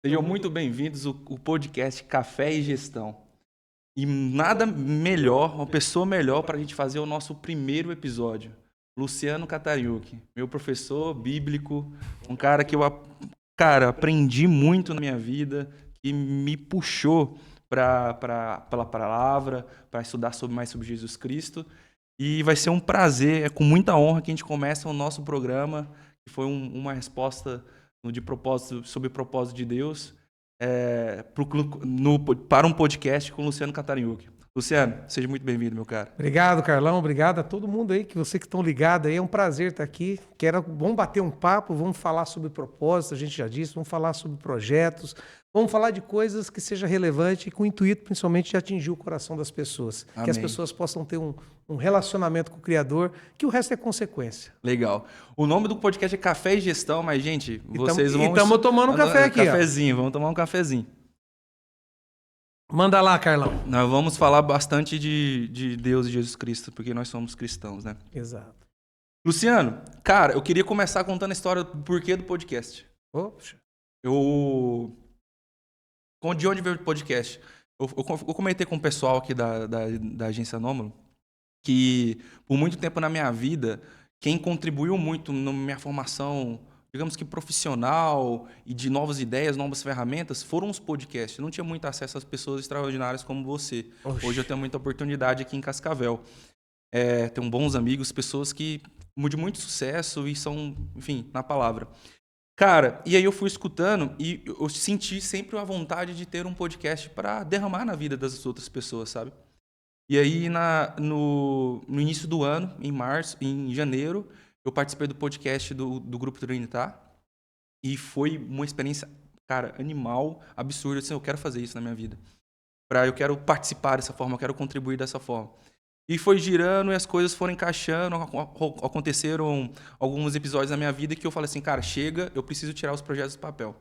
Sejam muito bem-vindos ao podcast Café e Gestão. E nada melhor, uma pessoa melhor para a gente fazer o nosso primeiro episódio. Luciano Catariucci, meu professor bíblico, um cara que aprendi muito na minha vida, que me puxou pela palavra, para estudar mais sobre Jesus Cristo. E vai ser um prazer, é com muita honra que a gente começa o nosso programa, que foi uma resposta sobre o propósito de Deus, para um podcast com o Luciano Catariucci. Luciano, seja muito bem-vindo, meu cara. Obrigado, Carlão. Obrigado a todo mundo aí, que estão ligados aí. É um prazer estar aqui. Vamos bater um papo, vamos falar sobre propósito, a gente já disse, vamos falar sobre projetos, vamos falar de coisas que seja relevante e com o intuito, principalmente, de atingir o coração das pessoas. Amém. Que as pessoas possam ter um relacionamento com o Criador, que o resto é consequência. Legal. O nome do podcast é Café e Gestão, mas, gente, vocês vão... Estamos tomando um café aqui, cafezinho, vamos tomar um cafezinho. Manda lá, Carlão. Nós vamos falar bastante de Deus e Jesus Cristo, porque nós somos cristãos, né? Exato. Luciano, cara, eu queria começar contando a história do porquê do podcast. Poxa. De onde veio o podcast? Eu comentei com o pessoal aqui da agência Nômalo que, por muito tempo na minha vida, quem contribuiu muito na minha formação, digamos que profissional e de novas ideias, novas ferramentas, foram os podcasts. Eu não tinha muito acesso às pessoas extraordinárias como você. Oxe. Hoje eu tenho muita oportunidade aqui em Cascavel. Tenho bons amigos, pessoas que de muito sucesso e são, enfim, na palavra. Cara, e aí eu fui escutando e eu senti sempre a vontade de ter um podcast para derramar na vida das outras pessoas, sabe? E aí, no início do ano, em janeiro, eu participei do podcast do Grupo Trinitar e foi uma experiência, cara, animal, absurda. Assim, eu quero fazer isso na minha vida. Eu quero participar dessa forma, eu quero contribuir dessa forma. E foi girando e as coisas foram encaixando, aconteceram alguns episódios na minha vida que eu falei assim, cara, chega, eu preciso tirar os projetos do papel.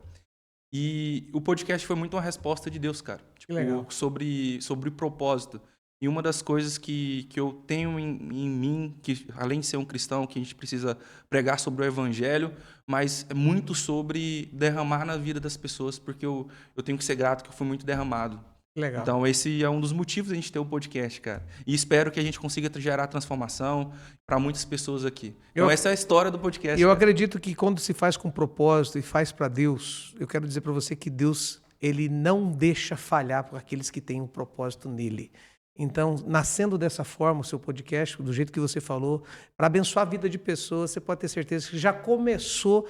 E o podcast foi muito uma resposta de Deus, cara. Tipo, legal. sobre propósito. E uma das coisas que eu tenho em mim, que além de ser um cristão, que a gente precisa pregar sobre o evangelho, mas é muito sobre derramar na vida das pessoas, porque eu tenho que ser grato que eu fui muito derramado. Legal. Então, esse é um dos motivos da gente ter o podcast, cara. E espero que a gente consiga gerar transformação para muitas pessoas aqui. Então, essa é a história do podcast. Eu acredito que quando se faz com propósito e faz para Deus, eu quero dizer para você que Deus, ele não deixa falhar para aqueles que têm um propósito nele. Então, nascendo dessa forma, o seu podcast, do jeito que você falou, para abençoar a vida de pessoas, você pode ter certeza que já começou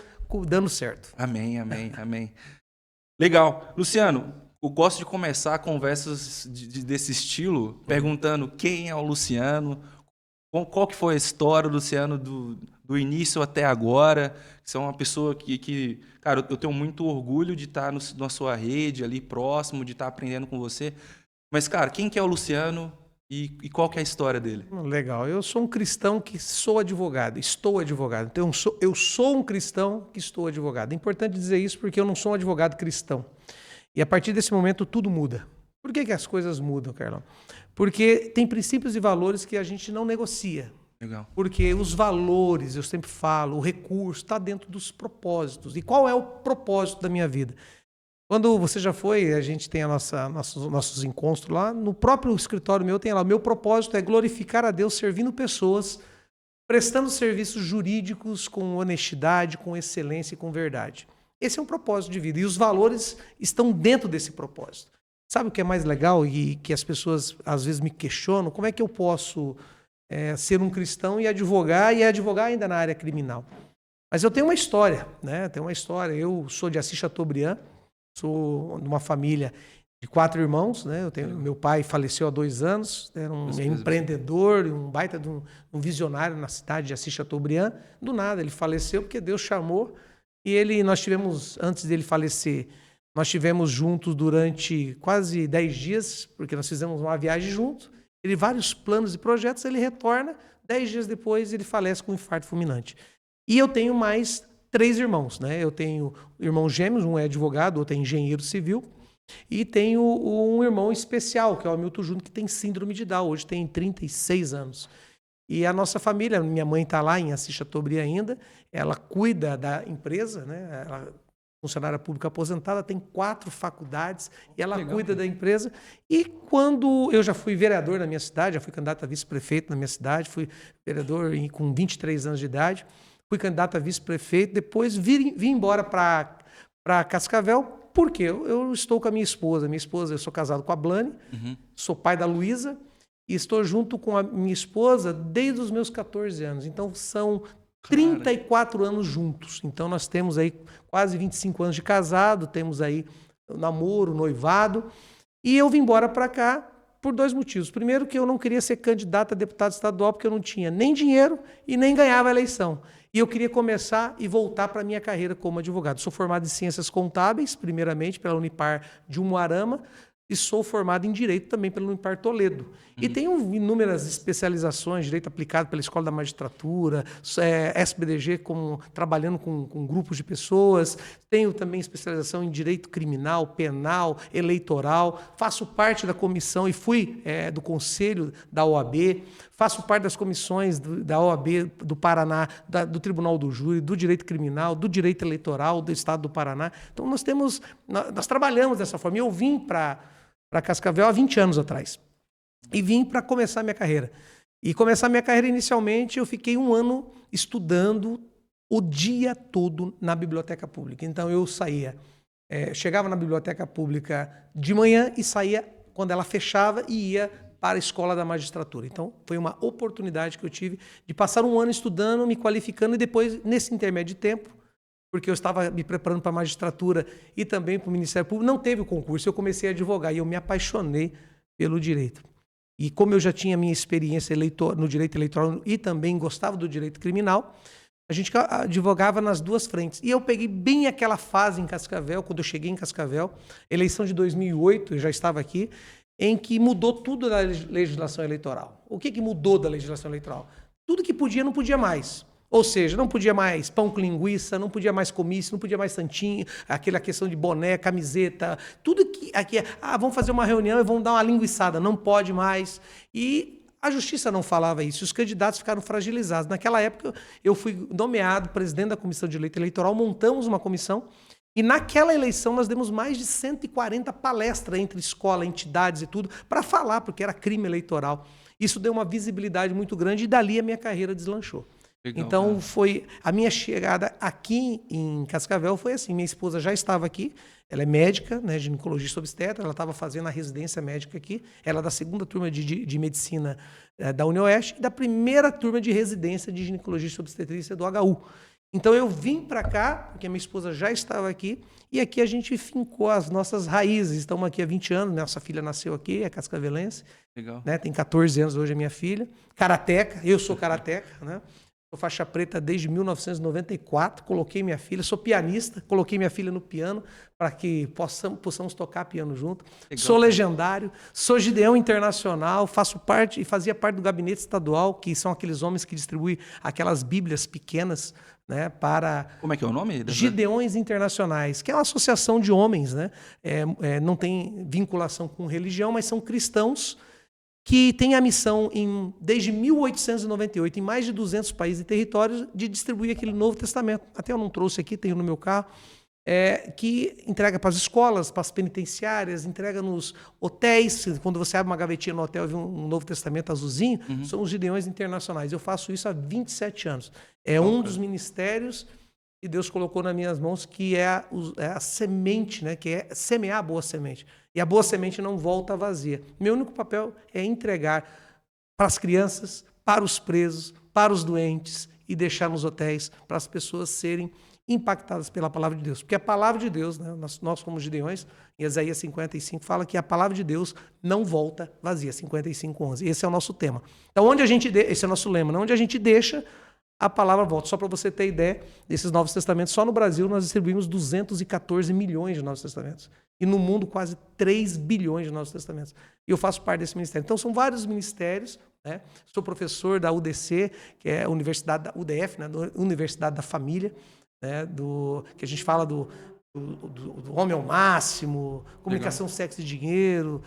dando certo. Amém, amém, amém. Legal. Luciano, eu gosto de começar conversas desse estilo perguntando quem é o Luciano, qual que foi a história do Luciano do início até agora. Você é uma pessoa que cara, eu tenho muito orgulho de estar na sua rede ali próximo, de estar aprendendo com você. Mas, cara, quem que é o Luciano e qual que é a história dele? Legal. Eu sou um cristão que sou advogado, estou advogado. Então, eu sou um cristão que estou advogado. É importante dizer isso porque eu não sou um advogado cristão. E a partir desse momento tudo muda. Por que as coisas mudam, Carlão? Porque tem princípios e valores que a gente não negocia. Legal. Porque os valores, eu sempre falo, o recurso está dentro dos propósitos. E qual é o propósito da minha vida? Quando você já foi, a gente tem nossos encontros lá, no próprio escritório meu tem lá, o meu propósito é glorificar a Deus servindo pessoas, prestando serviços jurídicos com honestidade, com excelência e com verdade. Esse é um propósito de vida e os valores estão dentro desse propósito. Sabe o que é mais legal e que as pessoas às vezes me questionam? Como é que eu posso ser um cristão e advogar ainda na área criminal? Mas eu tenho uma história, né? Eu sou de Assis Chateaubriand, sou de uma família de 4 irmãos, né? Meu pai faleceu há 2 anos, era um empreendedor, um baita de um visionário na cidade de Assis Chateaubriand. Do nada, ele faleceu porque Deus chamou. E antes dele falecer, nós tivemos juntos durante quase 10 dias, porque nós fizemos uma viagem juntos. Ele vários planos e projetos, ele retorna, 10 dias depois ele falece com um infarto fulminante. E eu tenho mais 3 irmãos, né? Eu tenho irmãos gêmeos, um é advogado, outro é engenheiro civil, e tenho um irmão especial, que é o Hamilton Júnior, que tem síndrome de Down, hoje tem 36 anos. E a nossa família, minha mãe está lá em Assis Chateaubriand ainda, ela cuida da empresa, né? Ela funcionária pública aposentada, tem 4 faculdades e ela Legal, cuida cara. da empresa. E quando eu já fui vereador na minha cidade, já fui candidato a vice-prefeito na minha cidade, fui vereador com 23 anos de idade, fui candidato a vice-prefeito, depois vim embora para Cascavel, porque eu estou com a minha esposa. Eu sou casado com a Blane, sou pai da Luísa e estou junto com a minha esposa desde os meus 14 anos. Então são 34 anos juntos. Então nós temos aí quase 25 anos de casado, temos aí namoro, noivado. E eu vim embora para cá por 2 motivos. Primeiro, que eu não queria ser candidato a deputado estadual porque eu não tinha nem dinheiro e nem ganhava a eleição. E eu queria começar e voltar para a minha carreira como advogado. Sou formado em Ciências Contábeis, primeiramente pela Unipar de Umuarama, e sou formado em Direito também pela Unipar Toledo. E tenho inúmeras especializações, Direito aplicado pela Escola da Magistratura, SBDG trabalhando com grupos de pessoas, tenho também especialização em Direito Criminal, Penal, Eleitoral, faço parte da comissão e fui do Conselho da OAB, faço parte das comissões da OAB do Paraná, do Tribunal do Júri, do Direito Criminal, do Direito Eleitoral do Estado do Paraná. Então nós trabalhamos dessa forma. Eu vim para Cascavel há 20 anos atrás. E vim para começar a minha carreira. E começar a minha carreira, inicialmente, eu fiquei 1 ano estudando o dia todo na biblioteca pública. Então, eu chegava na biblioteca pública de manhã e saía quando ela fechava e ia para a Escola da Magistratura. Então, foi uma oportunidade que eu tive de passar 1 ano estudando, me qualificando e depois, nesse intermédio de tempo, porque eu estava me preparando para a magistratura e também para o Ministério Público, não teve o concurso, eu comecei a advogar e eu me apaixonei pelo direito. E como eu já tinha minha experiência no direito eleitoral e também gostava do direito criminal, a gente advogava nas 2 frentes. E eu peguei bem aquela fase em Cascavel, quando eu cheguei em Cascavel, eleição de 2008, eu já estava aqui, em que mudou tudo da legislação eleitoral. O que mudou da legislação eleitoral? Tudo que podia, não podia mais. Ou seja, não podia mais pão com linguiça, não podia mais comício, não podia mais santinho, aquela questão de boné, camiseta, tudo que aqui vamos fazer uma reunião e vamos dar uma linguiçada, não pode mais. E a justiça não falava isso, os candidatos ficaram fragilizados. Naquela época, eu fui nomeado presidente da Comissão de Direito Eleitoral, montamos uma comissão e naquela eleição nós demos mais de 140 palestras entre escola, entidades e tudo, para falar, porque era crime eleitoral. Isso deu uma visibilidade muito grande e dali a minha carreira deslanchou. Legal, então, foi a minha chegada aqui em Cascavel foi assim, minha esposa já estava aqui, ela é médica, né, ginecologista obstetra, ela estava fazendo a residência médica aqui, ela é da 2ª turma de medicina da UniOeste e da 1ª turma de residência de ginecologia obstetrícia do HU. Então, eu vim para cá, porque minha esposa já estava aqui, e aqui a gente fincou as nossas raízes. Estamos aqui há 20 anos, nossa filha nasceu aqui, é cascavelense. Legal. Né, tem 14 anos hoje a minha filha. Karateca, eu sou karateca, né? Sou faixa preta desde 1994, coloquei minha filha, sou pianista, coloquei minha filha no piano para que possamos tocar piano junto. Legal. Sou legendário, sou gideão internacional, faço parte e fazia parte do gabinete estadual, que são aqueles homens que distribuem aquelas bíblias pequenas, né, para... Como é que é o nome? Gideões Internacionais, que é uma associação de homens, né? Não tem vinculação com religião, mas são cristãos que tem a missão, desde 1898, em mais de 200 países e territórios, de distribuir aquele Novo Testamento. Até eu não trouxe aqui, tenho no meu carro, que entrega para as escolas, para as penitenciárias, entrega nos hotéis. Quando você abre uma gavetinha no hotel e vê um Novo Testamento azulzinho, são os Gideões Internacionais. Eu faço isso há 27 anos. É um dos ministérios que Deus colocou nas minhas mãos, que é a semente, né? Que é semear a boa semente. E a boa semente não volta vazia. Meu único papel é entregar para as crianças, para os presos, para os doentes e deixar nos hotéis para as pessoas serem impactadas pela palavra de Deus. Porque a palavra de Deus, né, nós como gideões, em Isaías 55, fala que a palavra de Deus não volta vazia, 55:11. Esse é o nosso tema. Então, esse é o nosso lema, né? Onde a gente deixa, a palavra volta. Só para você ter ideia desses Novos Testamentos, só no Brasil nós distribuímos 214 milhões de Novos Testamentos. E no mundo, quase 3 bilhões de Novos Testamentos. E eu faço parte desse ministério. Então, são vários ministérios, né? Sou professor da UDC, que é a Universidade da UDF, né? Universidade da Família, né? Que a gente fala do homem ao máximo, comunicação, legal, sexo e dinheiro,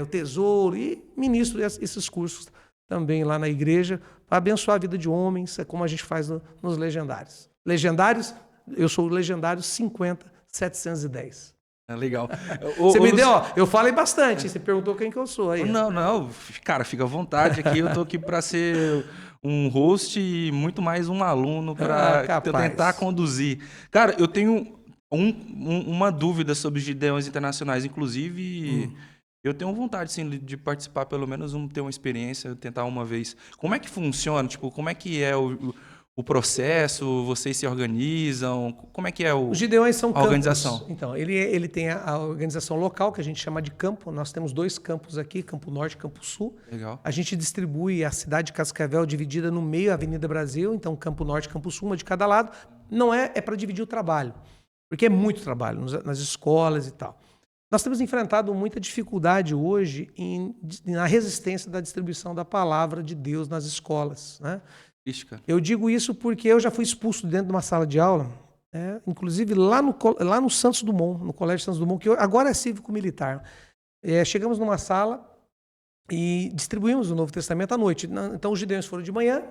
o tesouro, e ministro esses cursos também lá na igreja, para abençoar a vida de homens, como a gente faz nos legendários. Legendários, eu sou o legendário 50 710. Legal. Você me deu, ó, eu falei bastante, você perguntou quem que eu sou aí. Não, cara, fica à vontade aqui, eu tô aqui para ser um host e muito mais um aluno para tentar conduzir. Cara, eu tenho uma dúvida sobre os Gideões Internacionais, inclusive eu tenho vontade sim de participar, pelo menos ter uma experiência, tentar uma vez. Como é que funciona? Tipo, como é que é o processo? Vocês se organizam? Como é que é os Gideões são a organização? Campos. Então, ele tem a organização local, que a gente chama de campo. Nós temos 2 campos aqui, Campo Norte e Campo Sul. Legal. A gente distribui a cidade de Cascavel dividida no meio, a Avenida Brasil. Então, Campo Norte e Campo Sul, uma de cada lado. Não é para dividir o trabalho, porque é muito trabalho nas escolas e tal. Nós temos enfrentado muita dificuldade hoje na resistência da distribuição da palavra de Deus nas escolas, né? Eu digo isso porque eu já fui expulso dentro de uma sala de aula, inclusive lá no Santos Dumont, no Colégio Santos Dumont, que agora é cívico-militar. Chegamos numa sala e distribuímos o Novo Testamento à noite. Então os gideões foram de manhã,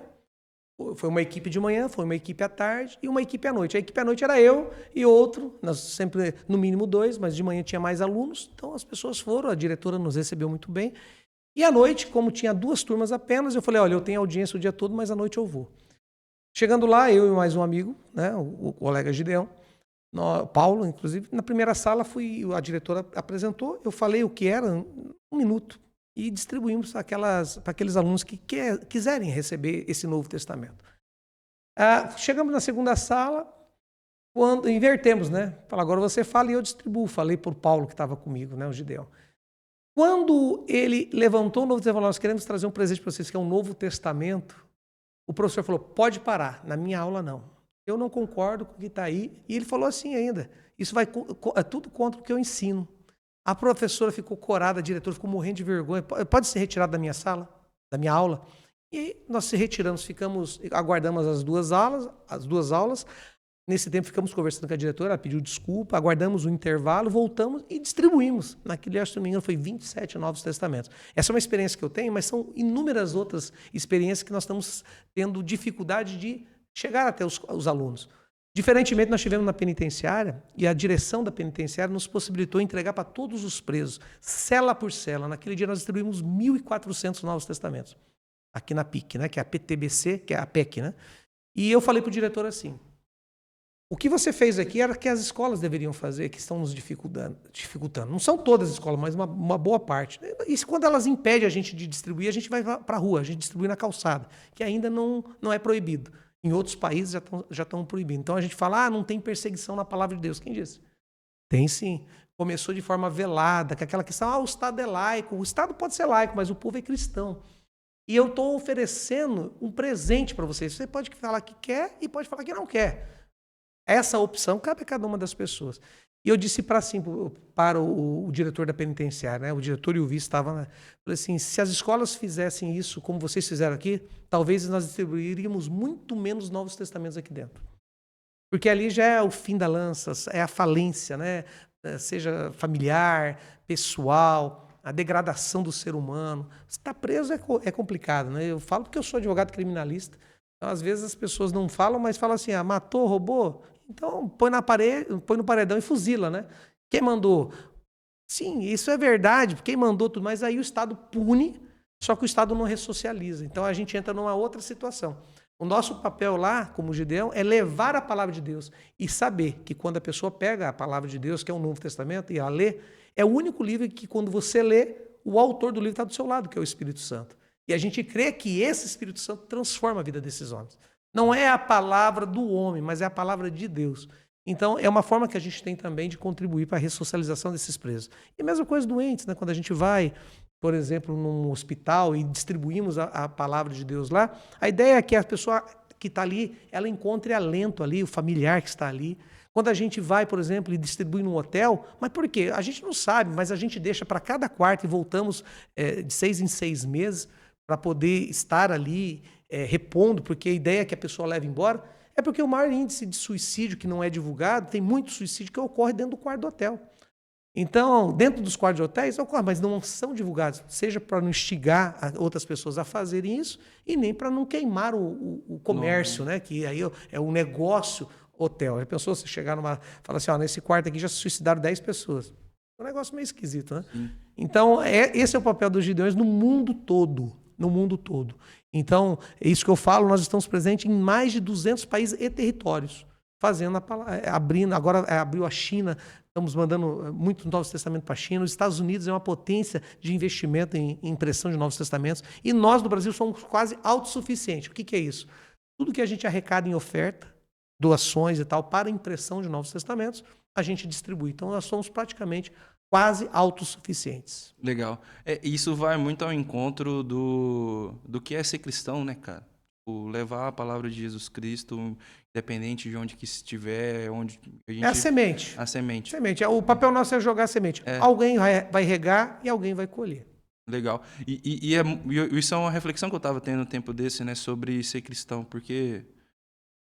foi uma equipe de manhã, foi uma equipe à tarde e uma equipe à noite. A equipe à noite era eu e outro, nós sempre no mínimo 2, mas de manhã tinha mais alunos, então as pessoas foram, a diretora nos recebeu muito bem. E à noite, como tinha 2 turmas apenas, eu falei, olha, eu tenho audiência o dia todo, mas à noite eu vou. Chegando lá, eu e mais um amigo, né, o colega Gideão, Paulo, inclusive, na primeira sala a diretora apresentou, eu falei o que era, 1 minuto, e distribuímos para aqueles alunos que quiserem receber esse Novo Testamento. Chegamos na segunda sala, quando invertemos, né? Fala, agora você fala e eu distribuo. Falei para o Paulo que estava comigo, né, o Gideão. Quando ele levantou o Novo Testamento, nós queremos trazer um presente para vocês, que é um Novo Testamento, o professor falou, pode parar, na minha aula não. Eu não concordo com o que está aí. E ele falou assim ainda, isso é tudo contra o que eu ensino. A professora ficou corada, a diretora ficou morrendo de vergonha. Pode ser retirado da minha sala, da minha aula? E nós se retiramos, aguardamos as duas aulas. Nesse tempo ficamos conversando com a diretora, ela pediu desculpa, aguardamos o intervalo, voltamos e distribuímos. Naquele, acho que não me engano, foi 27 Novos Testamentos. Essa é uma experiência que eu tenho, mas são inúmeras outras experiências que nós estamos tendo dificuldade de chegar até os alunos. Diferentemente, nós tivemos na penitenciária, e a direção da penitenciária nos possibilitou entregar para todos os presos, cela por cela. Naquele dia nós distribuímos 1.400 Novos Testamentos, aqui na PIC, né, que é a PTBC, que é a PEC. Né? E eu falei para o diretor assim, o que você fez aqui era o que as escolas deveriam fazer, que estão nos dificultando. Não são todas as escolas, mas uma boa parte. E quando elas impedem a gente de distribuir, a gente vai para a rua, a gente distribui na calçada, que ainda não é proibido. Em outros países já estão proibindo. Então a gente fala, não tem perseguição na palavra de Deus. Quem disse? Tem sim. Começou de forma velada, com aquela questão, o Estado é laico. O Estado pode ser laico, mas o povo é cristão. E eu estou oferecendo um presente para vocês. Você pode falar que quer e pode falar que não quer. Essa opção cabe a cada uma das pessoas. E eu disse para o diretor da penitenciária, né? O diretor e o vice estavam, né? Falei assim, se as escolas fizessem isso como vocês fizeram aqui, talvez nós distribuiríamos muito menos Novos Testamentos aqui dentro. Porque ali já é o fim da lança, é a falência, né? Seja familiar, pessoal, a degradação do ser humano. Estar preso é complicado, né? Eu falo porque eu sou advogado criminalista. Então, às vezes as pessoas não falam, mas falam assim, matou, roubou? Então, põe no paredão e fuzila, né? Quem mandou? Sim, isso é verdade, quem mandou tudo, mas aí o Estado pune, só que o Estado não ressocializa. Então, a gente entra numa outra situação. O nosso papel lá, como Gideão, é levar a palavra de Deus e saber que quando a pessoa pega a palavra de Deus, que é o Novo Testamento, e ela lê, é o único livro que quando você lê, o autor do livro está do seu lado, que é o Espírito Santo. E a gente crê que esse Espírito Santo transforma a vida desses homens. Não é a palavra do homem, mas é a palavra de Deus. Então, é uma forma que a gente tem também de contribuir para a ressocialização desses presos. E a mesma coisa doentes, né? Quando a gente vai, por exemplo, num hospital e distribuímos a palavra de Deus lá, a ideia é que a pessoa que está ali, ela encontre alento ali, o familiar que está ali. Quando a gente vai, por exemplo, e distribui num hotel, mas por quê? A gente não sabe, mas a gente deixa para cada quarto e voltamos de 6 em 6 meses para poder estar ali repondo, porque a ideia é que a pessoa leve embora, é porque o maior índice de suicídio que não é divulgado, tem muito suicídio que ocorre dentro do quarto do hotel. Então, dentro dos quartos de hotéis, ocorre, mas não são divulgados, seja para não instigar outras pessoas a fazerem isso, e nem para não queimar o comércio, né? Que aí é um negócio hotel. Já pensou você chegar numa... Fala assim, ó, nesse quarto aqui já se suicidaram 10 pessoas. É um negócio meio esquisito, né? Sim. Então, esse é o papel dos gideões no mundo todo. No mundo todo. Então, é isso que eu falo, nós estamos presentes em mais de 200 países e territórios. Fazendo abrindo, agora abriu a China, estamos mandando muito Novos Testamentos para a China. Os Estados Unidos é uma potência de investimento em impressão de Novos Testamentos. E nós, do Brasil, somos quase autossuficientes. O que é isso? Tudo que a gente arrecada em oferta, doações e tal, para impressão de Novos Testamentos, a gente distribui. Então, nós somos praticamente quase autossuficientes. Legal. Isso vai muito ao encontro do que é ser cristão, né, cara? Levar a palavra de Jesus Cristo, independente de onde que estiver, onde a gente... É a semente. A semente. O papel nosso é jogar a semente. Alguém vai regar e alguém vai colher. Legal. E isso é uma reflexão que eu estava tendo no tempo desse, né, sobre ser cristão, porque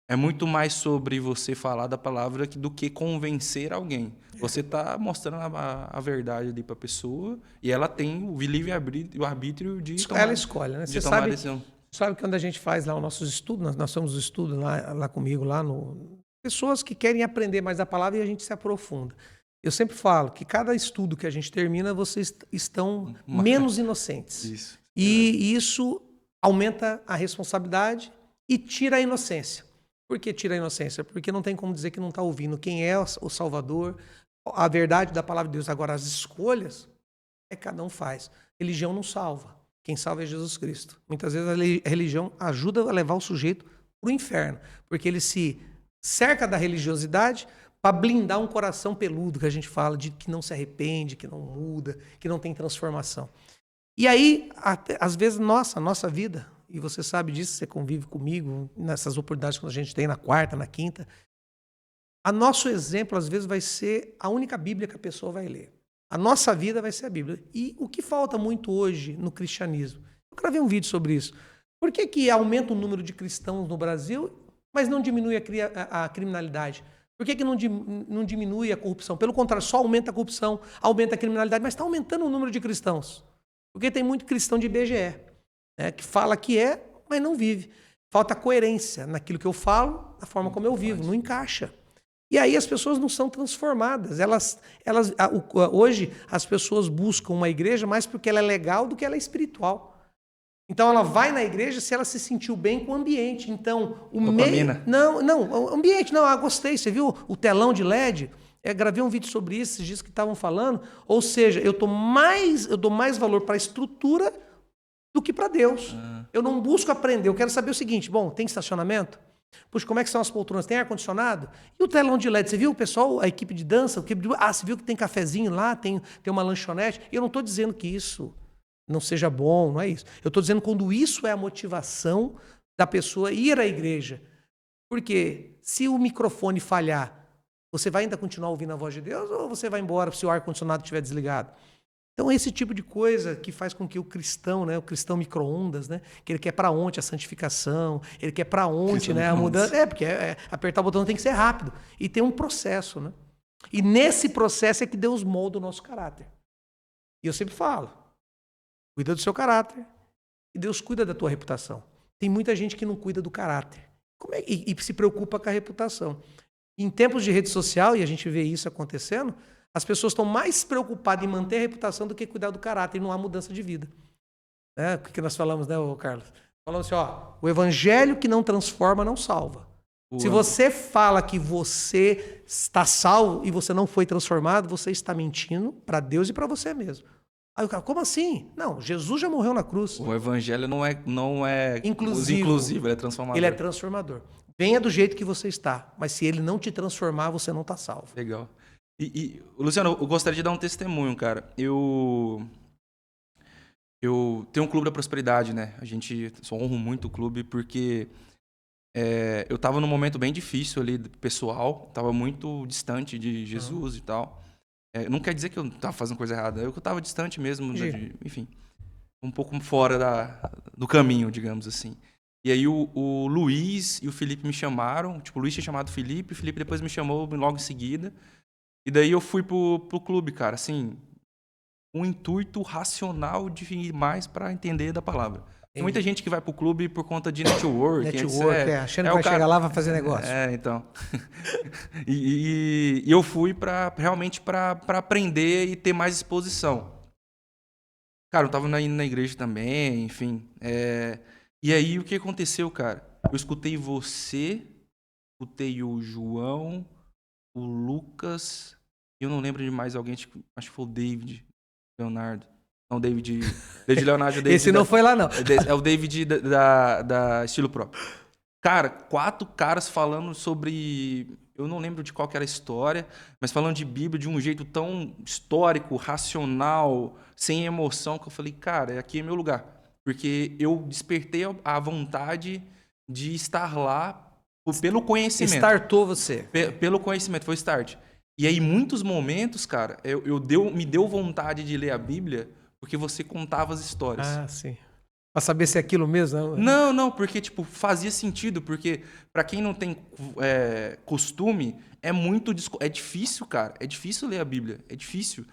é muito mais sobre você falar da palavra do que convencer alguém. Você está mostrando a verdade ali para a pessoa e ela tem o livre-arbítrio de tomar, ela escolhe, né? Você tomar a decisão. Sabe que quando a gente faz lá os nossos estudos, nós somos estudos lá comigo, pessoas que querem aprender mais da palavra e a gente se aprofunda. Eu sempre falo que cada estudo que a gente termina, vocês estão menos inocentes. Isso. E isso aumenta a responsabilidade e tira a inocência. Por que tira a inocência? Porque não tem como dizer que não está ouvindo quem é o Salvador, a verdade da palavra de Deus. Agora, as escolhas, cada um faz. Religião não salva. Quem salva é Jesus Cristo. Muitas vezes a religião ajuda a levar o sujeito para o inferno, porque ele se cerca da religiosidade para blindar um coração peludo, que a gente fala, de que não se arrepende, que não muda, que não tem transformação. E aí, às vezes, nossa vida, e você sabe disso, você convive comigo nessas oportunidades que a gente tem na quarta, na quinta, a nosso exemplo, às vezes, vai ser a única Bíblia que a pessoa vai ler. A nossa vida vai ser a Bíblia. E o que falta muito hoje no cristianismo? Eu gravei um vídeo sobre isso. Por que aumenta o número de cristãos no Brasil, mas não diminui a criminalidade? Por que não diminui a corrupção? Pelo contrário, só aumenta a corrupção, aumenta a criminalidade, mas está aumentando o número de cristãos. Porque tem muito cristão de IBGE, né, que fala que mas não vive. Falta coerência naquilo que eu falo, na forma como eu vivo, não encaixa. E aí as pessoas não são transformadas. Hoje as pessoas buscam uma igreja mais porque ela é legal do que ela é espiritual. Então ela vai na igreja se ela se sentiu bem com o ambiente. Então o meio... o ambiente, gostei. Você viu o telão de LED? Gravei um vídeo sobre isso, esses dias que estavam falando. Ou seja, eu dou mais valor para a estrutura do que para Deus. Eu não busco aprender. Eu quero saber o seguinte: bom, tem estacionamento? Puxa, como é que são as poltronas? Tem ar-condicionado? E o telão de LED? Você viu o pessoal, a equipe de dança? Você viu que tem cafezinho lá, tem uma lanchonete? E eu não estou dizendo que isso não seja bom, não é isso. Eu estou dizendo quando isso é a motivação da pessoa ir à igreja. Porque se o microfone falhar, você vai ainda continuar ouvindo a voz de Deus ou você vai embora se o ar-condicionado estiver desligado? Então, esse tipo de coisa que faz com que o cristão, né, o cristão micro-ondas, né, que ele quer para onde a santificação, ele quer para onde, né, a mudança. Porque apertar o botão tem que ser rápido. E tem um processo, né? E nesse processo é que Deus molda o nosso caráter. E eu sempre falo, cuida do seu caráter e Deus cuida da tua reputação. Tem muita gente que não cuida do caráter e se preocupa com a reputação. Em tempos de rede social, e a gente vê isso acontecendo, as pessoas estão mais preocupadas em manter a reputação do que cuidar do caráter, e não há mudança de vida. O que nós falamos, né, Carlos? Falamos assim, o evangelho que não transforma não salva. Se você fala que você está salvo e você não foi transformado, você está mentindo para Deus e para você mesmo. Aí o cara, como assim? Não, Jesus já morreu na cruz. O evangelho não é inclusivo, ele é transformador. Ele é transformador. Venha do jeito que você está, mas se ele não te transformar, você não está salvo. Legal. E, Luciano, eu gostaria de dar um testemunho, cara. Eu tenho um clube da prosperidade, né? Só honro muito o clube porque eu tava num momento bem difícil ali, pessoal. Tava muito distante de Jesus e tal. Não quer dizer que eu tava fazendo coisa errada. Eu tava distante mesmo, enfim. Um pouco fora do caminho, digamos assim. E aí o Luiz e o Felipe me chamaram. Tipo, o Luiz tinha chamado o Felipe depois me chamou logo em seguida. E daí eu fui pro clube, cara, assim, um intuito racional de ir mais para entender da palavra. Tem muita gente que vai pro clube por conta de network. Achando que vai chegar lá e vai fazer negócio. Então. e eu fui realmente para aprender e ter mais exposição. Cara, eu tava indo na igreja também, enfim. E aí, o que aconteceu, cara? Eu escutei você, escutei o João, o Lucas, e eu não lembro de mais alguém, acho que foi o David Leonardo. Não, David Leonardo. David Esse não foi lá, não. É o David da Estilo Próprio. Cara, 4 caras falando sobre... Eu não lembro de qual que era a história, mas falando de Bíblia de um jeito tão histórico, racional, sem emoção, que eu falei, cara, aqui é meu lugar. Porque eu despertei a vontade de estar lá pelo conhecimento. Startou você. Pelo conhecimento, foi start. E aí, em muitos momentos, cara, me deu vontade de ler a Bíblia porque você contava as histórias. Ah, sim. Pra saber se é aquilo mesmo? Não, porque tipo, fazia sentido, porque pra quem não tem costume, é difícil, cara. É difícil ler a Bíblia, é difícil.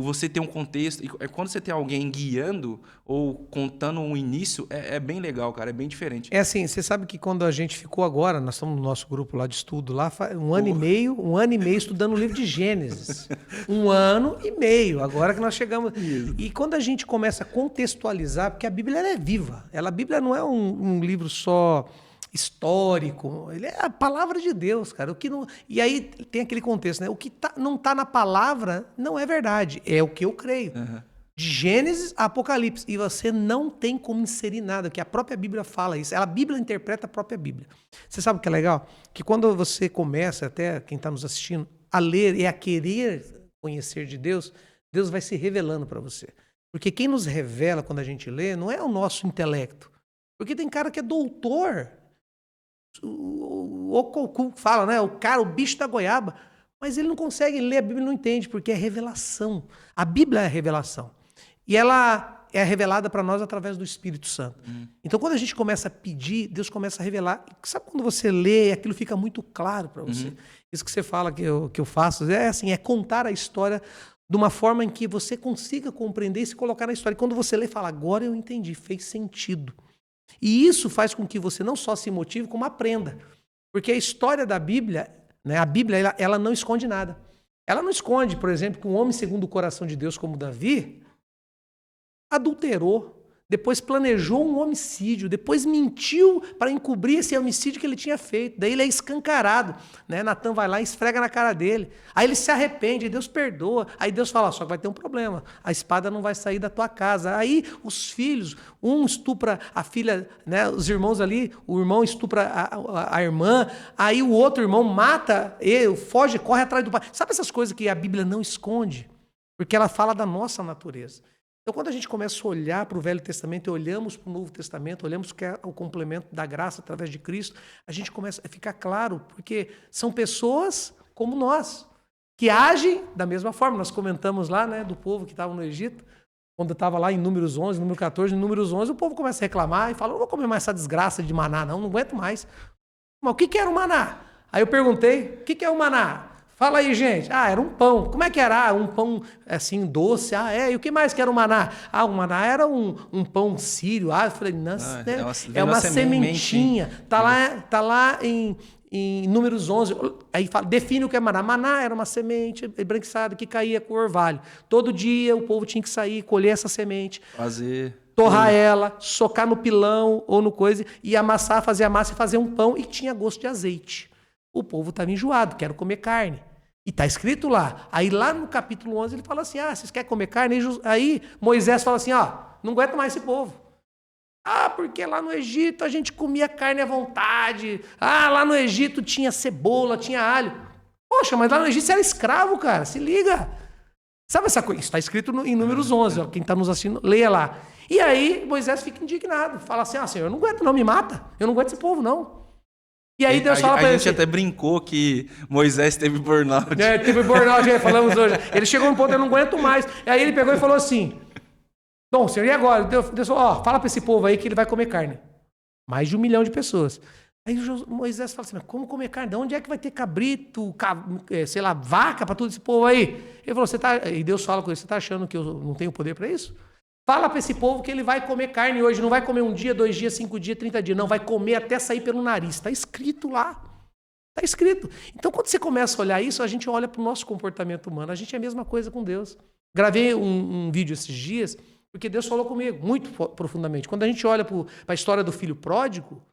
Você ter um contexto, e quando você tem alguém guiando ou contando um início, é bem legal, cara, é bem diferente. É assim, você sabe que quando a gente ficou agora, nós estamos no nosso grupo lá de estudo, lá um ano e meio estudando o livro de Gênesis. 1 ano e meio, agora que nós chegamos. Isso. E quando a gente começa a contextualizar, porque a Bíblia ela é viva, a Bíblia não é um livro só histórico, ele é a palavra de Deus, cara. E aí tem aquele contexto, né? O que não está na palavra não é verdade, é o que eu creio. Uhum. De Gênesis a Apocalipse. E você não tem como inserir nada, porque a própria Bíblia fala isso. A Bíblia interpreta a própria Bíblia. Você sabe o que é legal? Que quando você começa, até quem está nos assistindo, a ler e a querer conhecer de Deus, Deus vai se revelando para você. Porque quem nos revela quando a gente lê não é o nosso intelecto. Porque tem cara que é doutor, o fala, né? O bicho da goiaba, mas ele não consegue ler a Bíblia, não entende, porque é revelação. A Bíblia é revelação. E ela é revelada para nós através do Espírito Santo. Então, quando a gente começa a pedir, Deus começa a revelar. Sabe quando você lê, aquilo fica muito claro para você? Isso que você fala que eu faço, é contar a história de uma forma em que você consiga compreender e se colocar na história. E quando você lê, fala, agora eu entendi, fez sentido. E isso faz com que você não só se motive, como aprenda. Porque a história da Bíblia, né, a Bíblia ela não esconde nada. Ela não esconde, por exemplo, que um homem segundo o coração de Deus como Davi adulterou, depois planejou um homicídio, depois mentiu para encobrir esse homicídio que ele tinha feito. Daí ele é escancarado, né? Natan vai lá e esfrega na cara dele. Aí ele se arrepende, e Deus perdoa. Aí Deus fala, só que vai ter um problema, a espada não vai sair da tua casa. Aí os filhos, um estupra a filha, né? Os irmãos ali, o irmão estupra a irmã, aí o outro irmão mata ele, foge, corre atrás do pai. Sabe essas coisas que a Bíblia não esconde? Porque ela fala da nossa natureza. Então, quando a gente começa a olhar para o Velho Testamento e olhamos para o Novo Testamento, olhamos que é o complemento da graça através de Cristo, a gente começa a ficar claro, porque são pessoas como nós, que agem da mesma forma. Nós comentamos lá, né, do povo que estava no Egito, quando estava lá em Números 11, número 14, em Números 11, o povo começa a reclamar e fala, não vou comer mais essa desgraça de maná, não aguento mais. Mas o que era o maná? Aí eu perguntei, o que é o maná? Fala aí, gente. Era um pão. Como é que era? Um pão, assim, doce. E o que mais que era o maná? O maná era um pão sírio. Eu falei, nossa, é uma sementinha. Tá lá em Números 11. Aí fala, define o que é maná. Maná era uma semente embranquiçada que caía com o orvalho. Todo dia o povo tinha que sair, colher essa semente. Torrar ela, socar no pilão ou no coisa, e amassar, fazer a massa e fazer um pão, e tinha gosto de azeite. O povo estava enjoado, quero comer carne. E está escrito lá. Aí lá no capítulo 11 ele fala assim, vocês querem comer carne? Aí Moisés fala assim, não aguento mais esse povo. Porque lá no Egito a gente comia carne à vontade. Lá no Egito tinha cebola, tinha alho. Poxa, mas lá no Egito você era escravo, cara, se liga. Sabe essa coisa? Isso está escrito em Números 11, quem está nos assistindo, leia lá. E aí Moisés fica indignado, fala assim, Senhor, eu não aguento não, me mata. Eu não aguento esse povo, não. E aí Deus fala pra ele. A gente até brincou que Moisés teve burnout. Teve burnout, falamos hoje. Ele chegou num ponto, eu não aguento mais. E aí ele pegou e falou assim, bom, Senhor, e agora? Deus falou, fala pra esse povo aí que ele vai comer carne. Mais de 1 milhão de pessoas. Aí Moisés fala assim, mas como comer carne? De onde é que vai ter cabrito, sei lá, vaca pra todo esse povo aí? Ele falou, e Deus fala com ele, você tá achando que eu não tenho poder pra isso? Fala para esse povo que ele vai comer carne hoje, não vai comer 1 dia, 2 dias, 5 dias, 30 dias, não, vai comer até sair pelo nariz. Está escrito lá. Está escrito. Então, quando você começa a olhar isso, a gente olha para o nosso comportamento humano. A gente é a mesma coisa com Deus. Gravei um vídeo esses dias, porque Deus falou comigo muito profundamente. Quando a gente olha para a história do filho pródigo,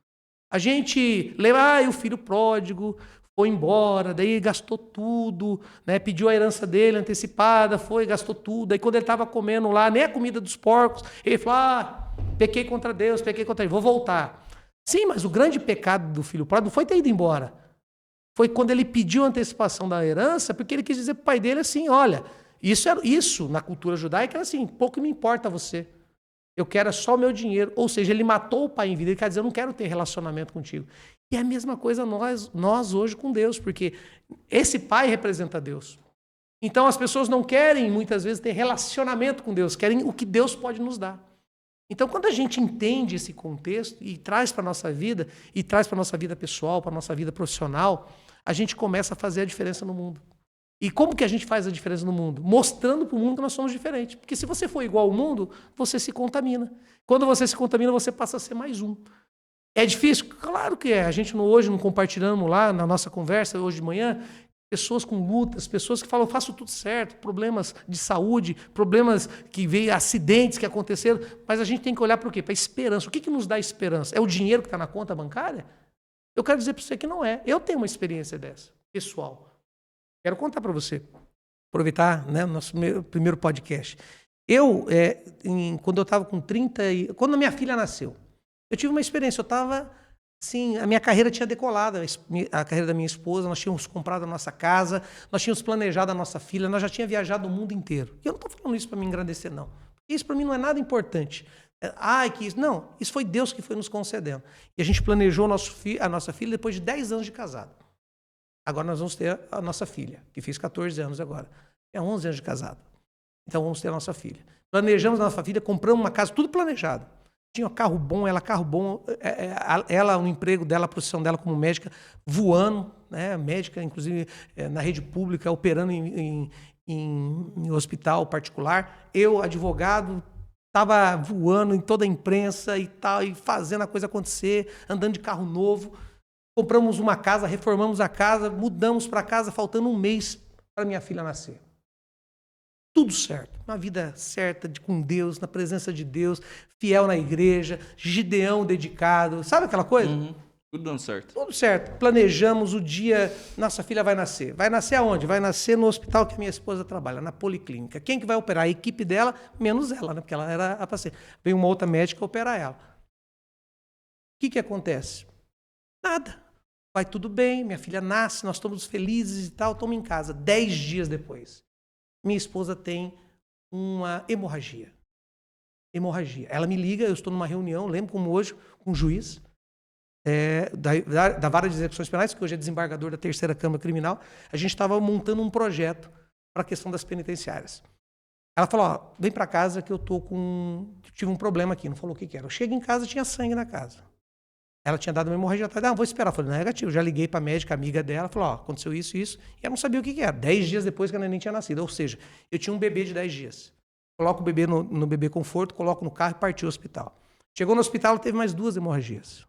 a gente lembra, o filho pródigo foi embora, daí gastou tudo, né? Pediu a herança dele antecipada, foi, gastou tudo. Aí quando ele estava comendo lá, nem a comida dos porcos, ele falou, pequei contra Deus, pequei contra ele, vou voltar. Sim, mas o grande pecado do filho pródigo não foi ter ido embora. Foi quando ele pediu a antecipação da herança, porque ele quis dizer para o pai dele assim, olha, isso na cultura judaica era assim, pouco me importa você. Eu quero só o meu dinheiro. Ou seja, ele matou o pai em vida. Ele quer dizer, eu não quero ter relacionamento contigo. E é a mesma coisa nós hoje com Deus, porque esse pai representa Deus. Então as pessoas não querem, muitas vezes, ter relacionamento com Deus, querem o que Deus pode nos dar. Então, quando a gente entende esse contexto e traz para a nossa vida, e traz para a nossa vida pessoal, para a nossa vida profissional, a gente começa a fazer a diferença no mundo. E como que a gente faz a diferença no mundo? Mostrando para o mundo que nós somos diferentes. Porque se você for igual ao mundo, você se contamina. Quando você se contamina, você passa a ser mais um. É difícil? Claro que é. A gente hoje não compartilhamos lá na nossa conversa, hoje de manhã, pessoas com lutas, pessoas que falam, faço tudo certo, problemas de saúde, problemas que veio, acidentes que aconteceram, mas a gente tem que olhar para o quê? Para a esperança. O que nos dá esperança? É o dinheiro que está na conta bancária? Eu quero dizer para você que não é. Eu tenho uma experiência dessa, pessoal. Quero contar para você, aproveitar, né, o nosso primeiro podcast. Quando eu estava com 30 quando a minha filha nasceu, eu tive uma experiência. Eu estava, assim, a minha carreira tinha decolado, a carreira da minha esposa, nós tínhamos comprado a nossa casa, nós tínhamos planejado a nossa filha, nós já tínhamos viajado o mundo inteiro. E eu não estou falando isso para me engrandecer, não. Isso para mim não é nada importante. Não, isso foi Deus que foi nos concedendo. E a gente planejou a nossa filha depois de 10 anos de casado. Agora nós vamos ter a nossa filha, que fez 14 anos agora. É 11 anos de casado. Então vamos ter a nossa filha. Planejamos a nossa filha, compramos uma casa, tudo planejado. Tinha um carro bom, ela, o emprego dela, a profissão dela como médica, voando, né? Médica, inclusive, na rede pública, operando em hospital particular. Eu, advogado, estava voando em toda a imprensa e tal, e fazendo a coisa acontecer, andando de carro novo. Compramos uma casa, reformamos a casa, mudamos para casa, faltando um mês para minha filha nascer. Tudo certo. Uma vida certa, com Deus, na presença de Deus, fiel na igreja, Gideão dedicado. Sabe aquela coisa? Uhum. Tudo dando certo. Tudo certo. Planejamos o dia, nossa filha vai nascer. Vai nascer aonde? Vai nascer no hospital que a minha esposa trabalha, na policlínica. Quem que vai operar? A equipe dela, menos ela, né? Porque ela era a paciente. Veio uma outra médica operar ela. O que acontece? Nada. Vai tudo bem, minha filha nasce, nós estamos felizes e tal, estamos em casa. 10 dias depois, minha esposa tem uma hemorragia. Ela me liga, eu estou numa reunião, lembro como hoje, com um juiz da Vara de Execuções Penais, que hoje é desembargador da 3ª Câmara Criminal. A gente estava montando um projeto para a questão das penitenciárias. Ela falou, vem para casa que eu tive um problema aqui, não falou o que era. Eu chego em casa, tinha sangue na casa. Ela tinha dado uma hemorragia, vou esperar. Eu falei, não é negativo. Já liguei para a médica, amiga dela, falou, aconteceu isso, e ela não sabia o que era. 10 dias depois que a neném tinha nascido. Ou seja, eu tinha um bebê de 10 dias. Coloco o bebê no bebê conforto, coloco no carro e parti ao hospital. Chegou no hospital, ela teve mais 2 hemorragias.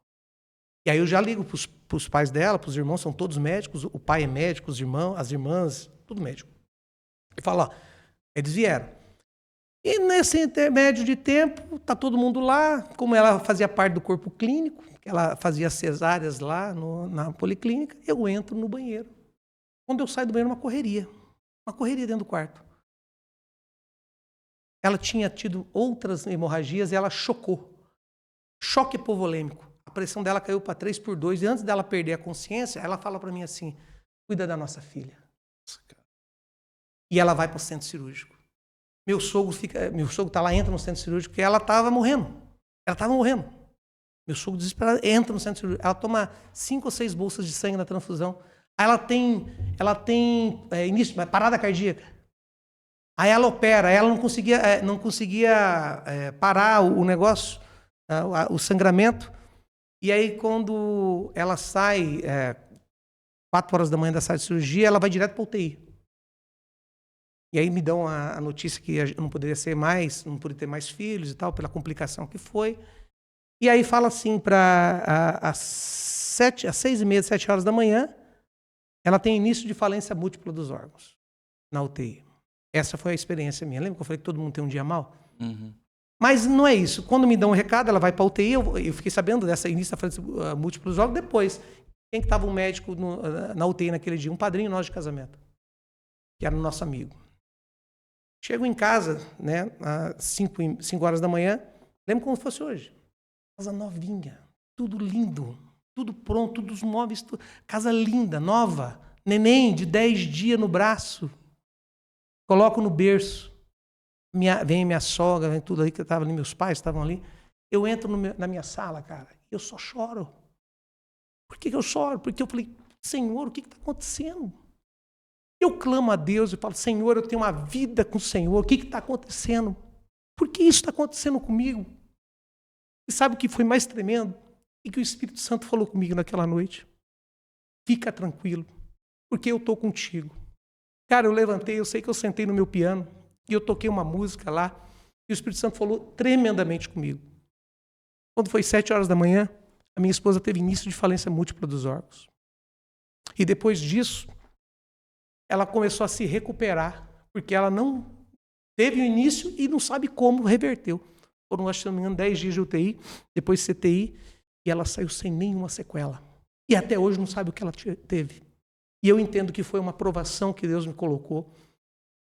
E aí eu já ligo para os pais dela, para os irmãos, são todos médicos, o pai é médico, os irmãos, as irmãs, tudo médico. E falo, eles vieram. E nesse intermédio de tempo, tá todo mundo lá, como ela fazia parte do corpo clínico, ela fazia cesáreas lá na policlínica, eu entro no banheiro. Quando eu saio do banheiro, uma correria dentro do quarto. Ela tinha tido outras hemorragias e ela chocou. Choque hipovolêmico. A pressão dela caiu para 3/2 e antes dela perder a consciência, ela fala para mim assim, cuida da nossa filha. E ela vai para o centro cirúrgico. Meu sogro está lá, entra no centro cirúrgico, porque ela estava morrendo. Meu sogro desesperado entra no centro cirúrgico. Ela toma 5 ou 6 bolsas de sangue na transfusão. Aí ela tem parada cardíaca. Aí ela opera, ela não conseguia parar o negócio, o sangramento. E aí quando ela sai, 4 horas da manhã da sala de cirurgia, ela vai direto para a UTI. E aí me dão a notícia que eu não poderia ser mais, não poderia ter mais filhos e tal, pela complicação que foi. E aí fala assim, às 6h30, 7 horas da manhã, ela tem início de falência múltipla dos órgãos na UTI. Essa foi a experiência minha. Lembra que eu falei que todo mundo tem um dia mal? Uhum. Mas não é isso. Quando me dão um recado, ela vai para a UTI, eu fiquei sabendo dessa início da falência múltipla dos órgãos depois. Quem que estava um médico na UTI naquele dia? Um padrinho nosso de casamento, que era o nosso amigo. Chego em casa, né, às 5 horas da manhã, lembro como fosse hoje. Casa novinha, tudo lindo, tudo pronto, todos os móveis, casa linda, nova, neném de 10 dias no braço. Coloco no berço, vem minha sogra, vem tudo aí, que estava ali, meus pais estavam ali. Eu entro na minha sala, cara, e eu só choro. Por que eu choro? Porque eu falei, Senhor, o que está acontecendo? Eu clamo a Deus e falo, Senhor, eu tenho uma vida com o Senhor, o que está acontecendo? Por que isso está acontecendo comigo? E sabe o que foi mais tremendo? E que o Espírito Santo falou comigo naquela noite. Fica tranquilo, porque eu estou contigo. Cara, eu levantei, eu sei que eu sentei no meu piano e eu toquei uma música lá e o Espírito Santo falou tremendamente comigo. Quando foi 7 horas da manhã, a minha esposa teve início de falência múltipla dos órgãos. E depois disso, ela começou a se recuperar, porque ela não teve o início e não sabe como reverteu. Foram, acho que não me engano, 10 dias de UTI, depois CTI, e ela saiu sem nenhuma sequela. E até hoje não sabe o que ela teve. E eu entendo que foi uma provação que Deus me colocou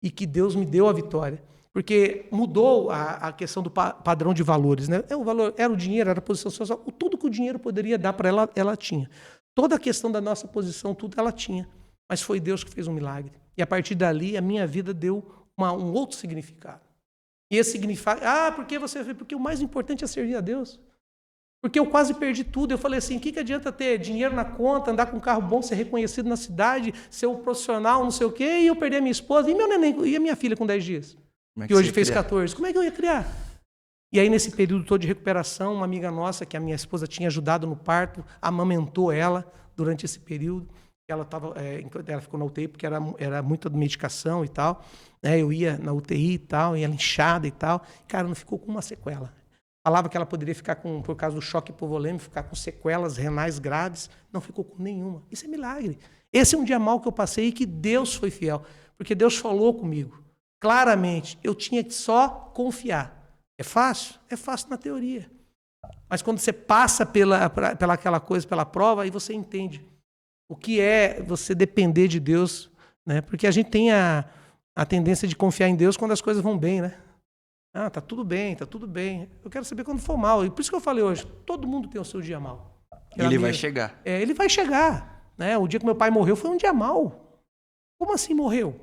e que Deus me deu a vitória. Porque mudou a questão do padrão de valores. Né? Era o dinheiro, era a posição social. Tudo que o dinheiro poderia dar para ela, ela tinha. Toda a questão da nossa posição, tudo ela tinha. Mas foi Deus que fez um milagre. E a partir dali, a minha vida deu um outro significado. E esse significado... Porque o mais importante é servir a Deus. Porque eu quase perdi tudo. Eu falei assim, o que adianta ter dinheiro na conta, andar com um carro bom, ser reconhecido na cidade, ser um profissional, não sei o quê, e eu perder a minha esposa, e meu neném, e a minha filha com 10 dias? Que hoje fez 14. Como é que eu ia criar? E aí, nesse período todo de recuperação, uma amiga nossa, que a minha esposa tinha ajudado no parto, amamentou ela durante esse período. Ela ficou na UTI porque era muita medicação e tal. Né? Eu ia na UTI e tal, ia inchada e tal. Cara, não ficou com uma sequela. Falava que ela poderia ficar por causa do choque hipovolêmico, ficar com sequelas renais graves. Não ficou com nenhuma. Isso é milagre. Esse é um dia mal que eu passei e que Deus foi fiel. Porque Deus falou comigo. Claramente, eu tinha que só confiar. É fácil? É fácil na teoria. Mas quando você passa pela aquela coisa, pela prova, aí você entende o que é você depender de Deus, né? Porque a gente tem a tendência de confiar em Deus quando as coisas vão bem, né? Ah, tá tudo bem, tá tudo bem. Eu quero saber quando for mal. E por isso que eu falei hoje, todo mundo tem o seu dia mal. Ele vai chegar. Ele vai chegar. Né? O dia que meu pai morreu foi um dia mal. Como assim morreu?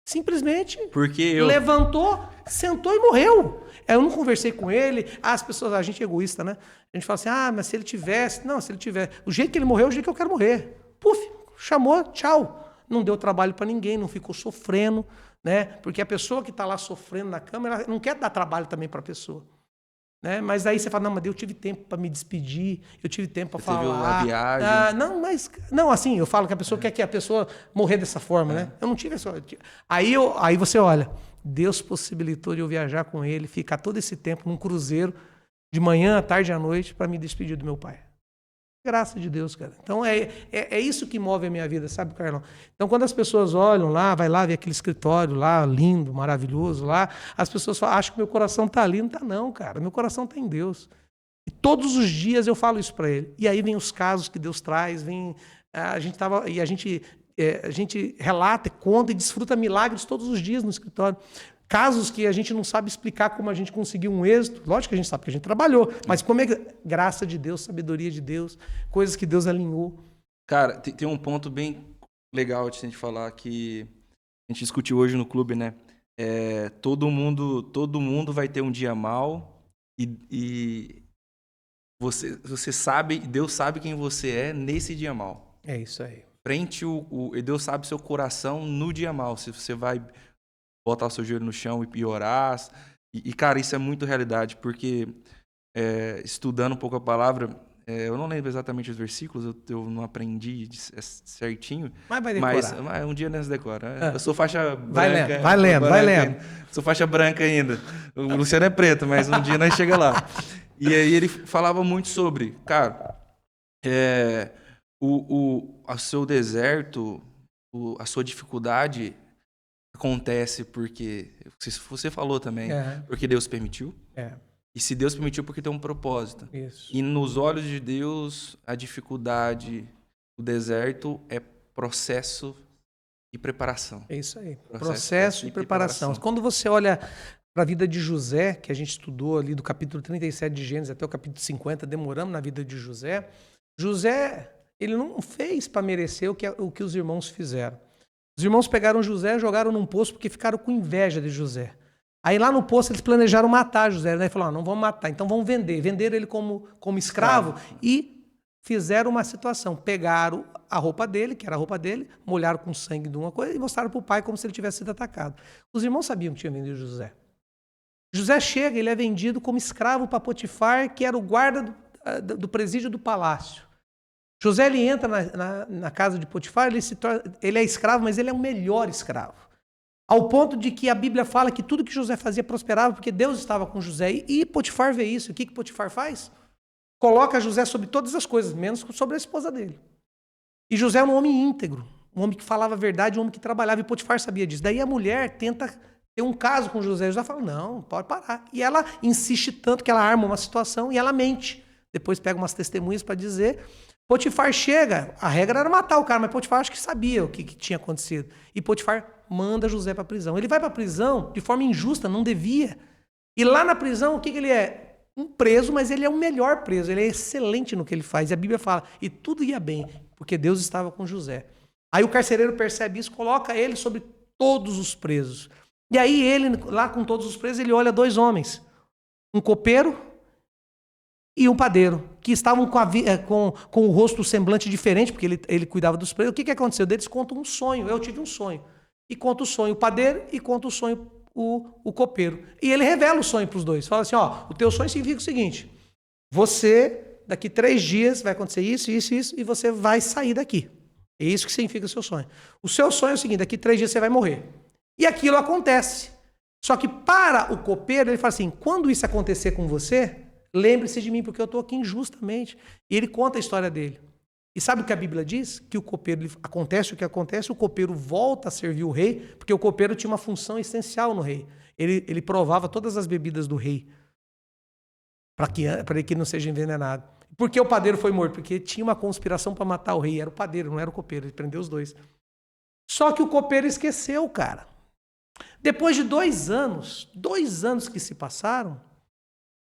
Simplesmente levantou, sentou e morreu. Eu não conversei com ele. As pessoas, a gente é egoísta, né? A gente fala assim, mas se ele tivesse... Não, se ele tiver... O jeito que ele morreu é o jeito que eu quero morrer. Puf, chamou, tchau. Não deu trabalho para ninguém, não ficou sofrendo, né? Porque a pessoa que está lá sofrendo na cama, ela não quer dar trabalho também para a pessoa. Né? Mas aí você fala, não, mas eu tive tempo para me despedir, eu tive tempo para falar. Teve a viagem. Não, assim, eu falo que a pessoa quer que a pessoa morrer dessa forma, né? Eu não tive essa... Aí você olha, Deus possibilitou de eu viajar com ele, ficar todo esse tempo num cruzeiro, de manhã, à tarde e à noite, para me despedir do meu pai. Graça de Deus, cara. Então é isso que move a minha vida, sabe, Carlão? Então quando as pessoas olham lá, vai lá ver aquele escritório lá, lindo, maravilhoso lá, as pessoas falam, acham que meu coração tá ali. Não tá não, cara. Meu coração tá em Deus. E todos os dias eu falo isso para ele. E aí vem os casos que Deus traz, a gente relata, conta e desfruta milagres todos os dias no escritório. Casos que a gente não sabe explicar como a gente conseguiu um êxito. Lógico que a gente sabe, porque a gente trabalhou. Mas como é que... Graça de Deus, sabedoria de Deus, coisas que Deus alinhou. Cara, tem um ponto bem legal de a gente falar que a gente discutiu hoje no clube, né? Todo mundo vai ter um dia mal e você sabe, Deus sabe quem você é nesse dia mal. É isso aí. Deus sabe seu coração no dia mal. Se você vai botar o seu joelho no chão e orar. E, cara, isso é muito realidade, porque estudando um pouco a palavra, Eu não lembro exatamente os versículos, eu não aprendi certinho. Mas vai decorar. Mas um dia nós decora. Eu sou faixa Vai branca. lendo, vai lendo, vai lendo. Sou faixa branca ainda. O Luciano é preto, mas um dia nós chega lá. E aí ele falava muito sobre, cara, o seu deserto, a sua dificuldade acontece porque, você falou também, porque Deus permitiu. E se Deus permitiu, porque tem um propósito. Isso. E nos olhos de Deus, a dificuldade, o deserto é processo e preparação. É isso aí. Processo e preparação. Quando você olha para a vida de José, que a gente estudou ali do capítulo 37 de Gênesis até o capítulo 50, demoramos na vida de José. José, ele não fez para merecer o que os irmãos fizeram. Os irmãos pegaram José e jogaram num poço porque ficaram com inveja de José. Aí lá no poço eles planejaram matar José, né? Falaram, não vamos matar, então vamos vender. Venderam ele como escravo e fizeram uma situação. Pegaram a roupa dele, que era a roupa dele, molharam com sangue de uma coisa e mostraram para o pai como se ele tivesse sido atacado. Os irmãos sabiam que tinha vendido José. José chega, ele é vendido como escravo para Potifar, que era o guarda do presídio do palácio. José, ele entra na casa de Potifar, ele é escravo, mas ele é o melhor escravo. Ao ponto de que a Bíblia fala que tudo que José fazia prosperava porque Deus estava com José. E Potifar vê isso. O que Potifar faz? Coloca José sobre todas as coisas, menos sobre a esposa dele. E José é um homem íntegro, um homem que falava a verdade, um homem que trabalhava. E Potifar sabia disso. Daí a mulher tenta ter um caso com José. José fala, não, pode parar. E ela insiste tanto que ela arma uma situação e ela mente. Depois pega umas testemunhas para dizer. Potifar chega, a regra era matar o cara, mas Potifar acho que sabia o que tinha acontecido. E Potifar manda José para a prisão. Ele vai para a prisão de forma injusta, não devia. E lá na prisão, o que ele é? Um preso, mas ele é o melhor preso. Ele é excelente no que ele faz. E a Bíblia fala, e tudo ia bem, porque Deus estava com José. Aí o carcereiro percebe isso, coloca ele sobre todos os presos. E aí ele, lá com todos os presos, ele olha dois homens. Um copeiro e um padeiro, que estavam com o rosto, o semblante diferente, porque ele cuidava dos presos. O que aconteceu? Eles contam um sonho. Eu tive um sonho. E conta o sonho o padeiro e conta o sonho o copeiro. E ele revela o sonho para os dois. Fala assim, o teu sonho significa o seguinte, você, daqui 3 dias, vai acontecer isso, isso, isso, e você vai sair daqui. É isso que significa o seu sonho. O seu sonho é o seguinte, daqui 3 dias você vai morrer. E aquilo acontece. Só que para o copeiro, ele fala assim, quando isso acontecer com você, lembre-se de mim, porque eu estou aqui injustamente. E ele conta a história dele. E sabe o que a Bíblia diz? Que o copeiro, acontece o que acontece, o copeiro volta a servir o rei, porque o copeiro tinha uma função essencial no rei. Ele provava todas as bebidas do rei, para que ele não seja envenenado. Por que o padeiro foi morto? Porque tinha uma conspiração para matar o rei, era o padeiro, não era o copeiro, ele prendeu os dois. Só que o copeiro esqueceu, cara. Depois de 2 anos que se passaram,